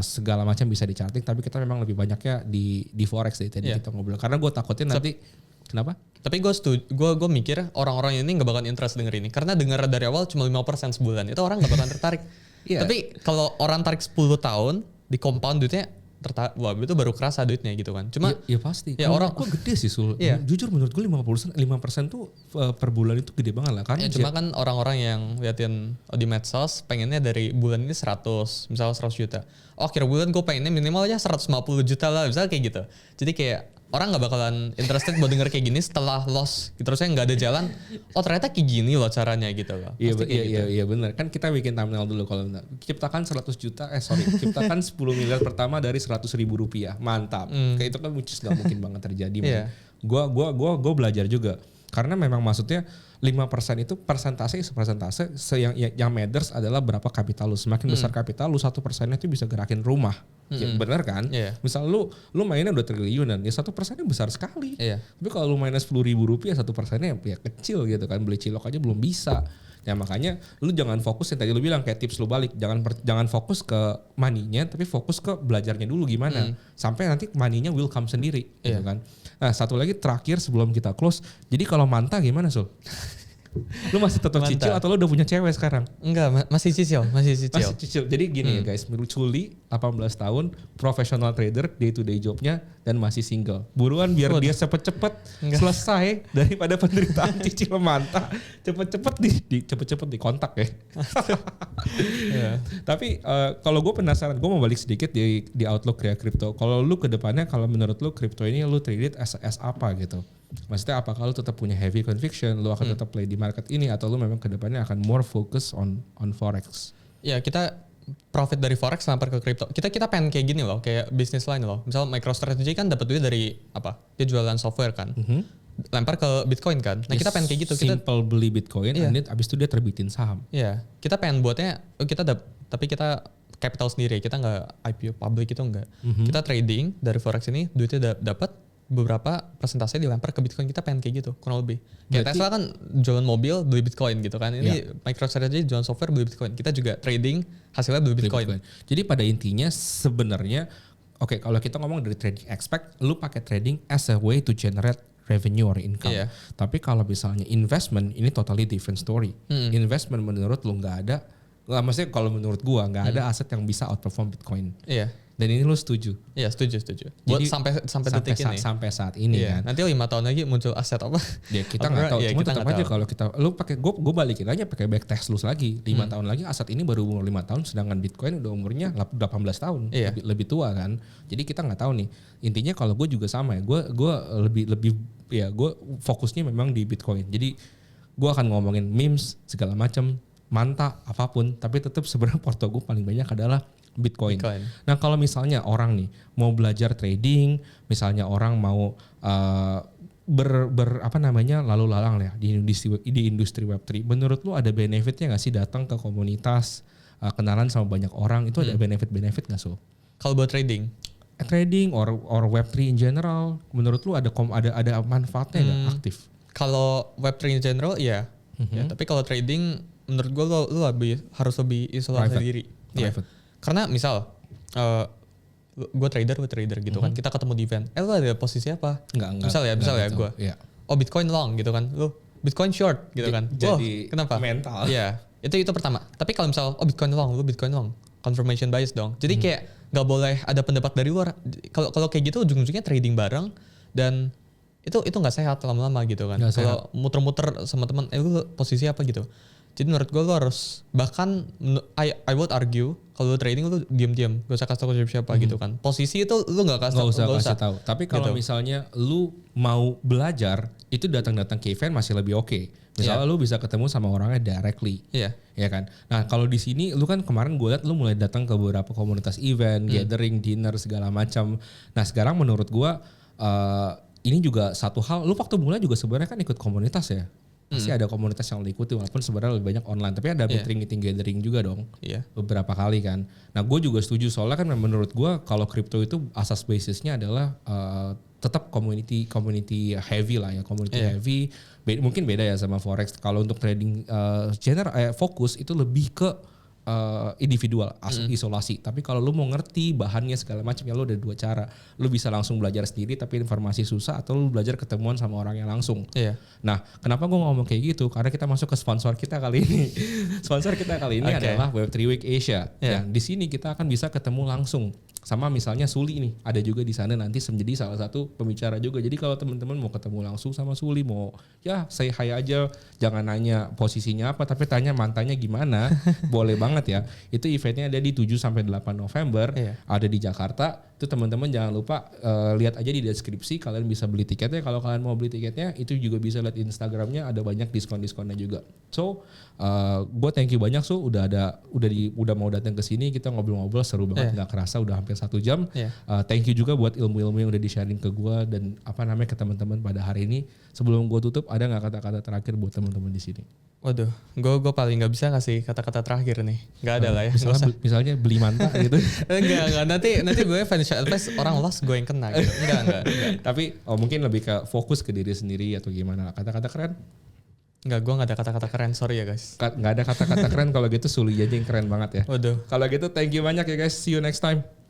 Speaker 2: segala macam bisa di charting. Tapi kita memang lebih banyaknya di forex dari tadi kita ngobrol. Karena gue takutin nanti kenapa?
Speaker 1: Tapi gue mikir orang-orang ini nggak bakal interest denger ini. Karena denger dari awal cuma 5% sebulan, itu orang nggak bakal tertarik. Tapi kalau orang tarik 10 tahun di compound duitnya, wah itu baru kerasa duitnya gitu kan. Cuma
Speaker 2: ya pasti.
Speaker 1: Ya orang
Speaker 2: gue gede sih Sul. Jujur menurut gue 5% tuh per bulan itu gede banget lah. Karena
Speaker 1: cuma kan orang-orang yang liatin di medsos pengennya dari bulan ini 100, misalnya 100 juta. Akhir bulan gue pengennya minimal aja 150 juta lah, misalnya kayak gitu. Jadi kayak orang nggak bakalan interested buat denger kayak gini setelah loss. Terusnya nggak ada jalan. Oh ternyata kayak gini loh caranya gitu loh.
Speaker 2: Iya benar. Kan kita bikin thumbnail dulu kalau ciptakan 100 juta. Ciptakan 10 miliar pertama dari 100.000 rupiah. Mantap. Kayak itu kan nggak mungkin banget terjadi. Gue belajar juga. Karena memang maksudnya 5% itu persentase yang matters adalah berapa kapital lu. Semakin besar kapital lu, 1% itu bisa gerakin rumah. Ya, bener kan? Misal lu mainnya udah triliunan, ya 1% besar sekali. Tapi kalau lu mainnya 10.000 rupiah, 1% ya kecil gitu kan. Beli cilok aja belum bisa. Ya makanya lu jangan fokus yang tadi lu bilang, kayak tips lu balik, jangan fokus ke money-nya, tapi fokus ke belajarnya dulu gimana. Sampai nanti money-nya will come sendiri gitu kan. Nah, satu lagi terakhir sebelum kita close. Jadi kalau manta gimana, Sul? Lu masih tetap cicil atau lu udah punya cewek sekarang?
Speaker 1: Enggak, masih cicil.
Speaker 2: Jadi gini ya guys, Culi 18 tahun, professional trader, day to day jobnya, dan masih single. Buruan biar dia cepet-cepet selesai daripada penderitaan cicil manta. Cepet-cepet di kontak ya. Tapi kalau gue penasaran, gue mau balik sedikit di outlook ya crypto. Kalau lu ke depannya, kalau menurut lu crypto ini lu trade it as apa gitu? Maksudnya apakah lu tetap punya heavy conviction, lu akan tetap play di market ini, atau lu memang kedepannya akan more focus on forex?
Speaker 1: Ya kita profit dari forex lempar ke crypto. Kita pengen kayak gini loh, kayak business line loh. Misal MicroStrategy kan dapat duit dari apa? Dia jualan software kan. Lempar ke Bitcoin kan. Nah kita pengen kayak gitu.
Speaker 2: Simple beli Bitcoin, abis itu dia terbitin saham.
Speaker 1: Iya. Kita pengen buatnya, tapi kita capital sendiri. Kita nggak IPO public itu enggak. Kita trading dari forex ini, duitnya dapat, beberapa persentase dilempar ke Bitcoin. Kita pengen kayak gitu kurang lebih. Kayak Tesla kan jualan mobil beli Bitcoin gitu kan. Ini MicroStrategy jualan software beli Bitcoin. Kita juga trading hasilnya beli Bitcoin.
Speaker 2: Jadi pada intinya sebenarnya kalau kita ngomong dari trading aspect, lu pakai trading as a way to generate revenue or income. Tapi kalau misalnya investment, ini totally different story. Investment menurut lu maksudnya kalau menurut gua nggak ada aset yang bisa outperform Bitcoin. Dan ini lo setuju?
Speaker 1: Iya setuju. Buat sampai detik ini.
Speaker 2: Sampai saat ini kan.
Speaker 1: Nanti 5 tahun lagi muncul aset apa?
Speaker 2: Ya kita nggak tahu. Cuma tetap aja kalau kita, lo pakai gue balikin aja pakai backtest lu lagi. 5 tahun lagi aset ini baru umur 5 tahun, sedangkan Bitcoin udah umurnya 18 tahun, lebih tua kan. Jadi kita nggak tahu nih. Intinya kalau gue juga sama ya. Gue lebih gue fokusnya memang di Bitcoin. Jadi gue akan ngomongin memes segala macam, manta apapun. Tapi tetap sebenarnya porto gue paling banyak adalah Bitcoin. Nah kalau misalnya orang nih mau belajar trading, misalnya orang mau lalu lalang ya di industri Web3, menurut lu ada benefitnya nggak sih datang ke komunitas, kenalan sama banyak orang, itu ada benefit nggak Sul?
Speaker 1: Kalau buat trading
Speaker 2: or Web3 in general, menurut lu ada manfaatnya nggak aktif?
Speaker 1: Kalau Web3 in general ya, tapi kalau trading menurut gue lu harus lebih isolasi diri. Karena misal gue trader gitu kan, kita ketemu di event, lu ada posisi apa?
Speaker 2: Enggak.
Speaker 1: Misal ya gue, Bitcoin long gitu kan, lu Bitcoin short gitu kan.
Speaker 2: Jadi
Speaker 1: kenapa?
Speaker 2: Mental.
Speaker 1: Iya, itu pertama. Tapi kalau misal Bitcoin long, lu Bitcoin long, confirmation bias dong. Jadi kayak nggak boleh ada pendapat dari luar. Kalau kayak gitu ujung-ujungnya trading bareng dan itu nggak sehat lama-lama gitu kan. Kalau muter-muter sama teman, lu posisi apa gitu. Jadi menurut gue lu harus, bahkan I would argue kalau lu trading lu diam-diam, gak usah kasih tahu siapa gitu kan. Posisi itu lu gak usah
Speaker 2: tahu. Tapi kalau misalnya lu mau belajar, itu datang-datang ke event masih lebih oke. Misalnya lu bisa ketemu sama orangnya directly.
Speaker 1: Iya.
Speaker 2: Ya kan. Nah kalau di sini lu kan kemarin gue liat lu mulai datang ke beberapa komunitas event, gathering, dinner segala macam. Nah sekarang menurut gue ini juga satu hal. Lu waktu mulai juga sebenarnya kan ikut komunitas ya. Pasti ada komunitas yang lo ikuti walaupun sebenarnya lebih banyak online. Tapi ada meeting gathering juga dong. Beberapa kali kan. Nah gue juga setuju soalnya kan menurut gue kalau crypto itu asas basisnya adalah tetap community heavy lah ya. Community heavy. Mungkin beda ya sama forex. Kalau untuk trading fokus itu lebih ke individual, isolasi. Tapi kalau lu mau ngerti bahannya segala macam ya lu ada dua cara. Lu bisa langsung belajar sendiri tapi informasi susah atau lu belajar ketemuan sama orang yang langsung. Nah, kenapa gue ngomong kayak gitu? Karena kita masuk ke sponsor kita kali ini. Sponsor kita kali ini adalah Web3 Week Asia. Yang di sini kita akan bisa ketemu langsung sama misalnya Suli nih. Ada juga di sana nanti menjadi salah satu pembicara juga. Jadi kalau teman-teman mau ketemu langsung sama Suli, mau ya say hi aja, jangan nanya posisinya apa tapi tanya mantannya gimana. Boleh banget ya. Itu eventnya ada di 7 sampai 8 November, ada di Jakarta. Itu teman-teman jangan lupa lihat aja di deskripsi, kalian bisa beli tiketnya. Kalau kalian mau beli tiketnya itu juga bisa lihat Instagramnya, ada banyak diskon-diskonnya juga. So, gue thank you banyak udah mau datang ke sini, kita ngobrol-ngobrol seru banget, nggak kerasa udah hampir 1 jam. Thank you juga buat ilmu-ilmu yang udah di-sharing ke gue dan ke teman-teman pada hari ini. Sebelum gue tutup, ada nggak kata-kata terakhir buat teman-teman di sini?
Speaker 1: Waduh, gue paling nggak bisa ngasih kata-kata terakhir nih. Nggak ada lah ya.
Speaker 2: Misalnya beli manta gitu.
Speaker 1: Enggak. Nanti gue financial advice orang lost gue yang kena gitu. Enggak.
Speaker 2: Tapi mungkin lebih ke fokus ke diri sendiri atau gimana? Kata-kata keren?
Speaker 1: Enggak, gue gak ada kata-kata keren, sorry ya guys.
Speaker 2: Nggak ada kata-kata keren, kalau gitu Suli aja yang keren banget ya.
Speaker 1: Waduh.
Speaker 2: Kalau gitu thank you banyak ya guys, see you next time.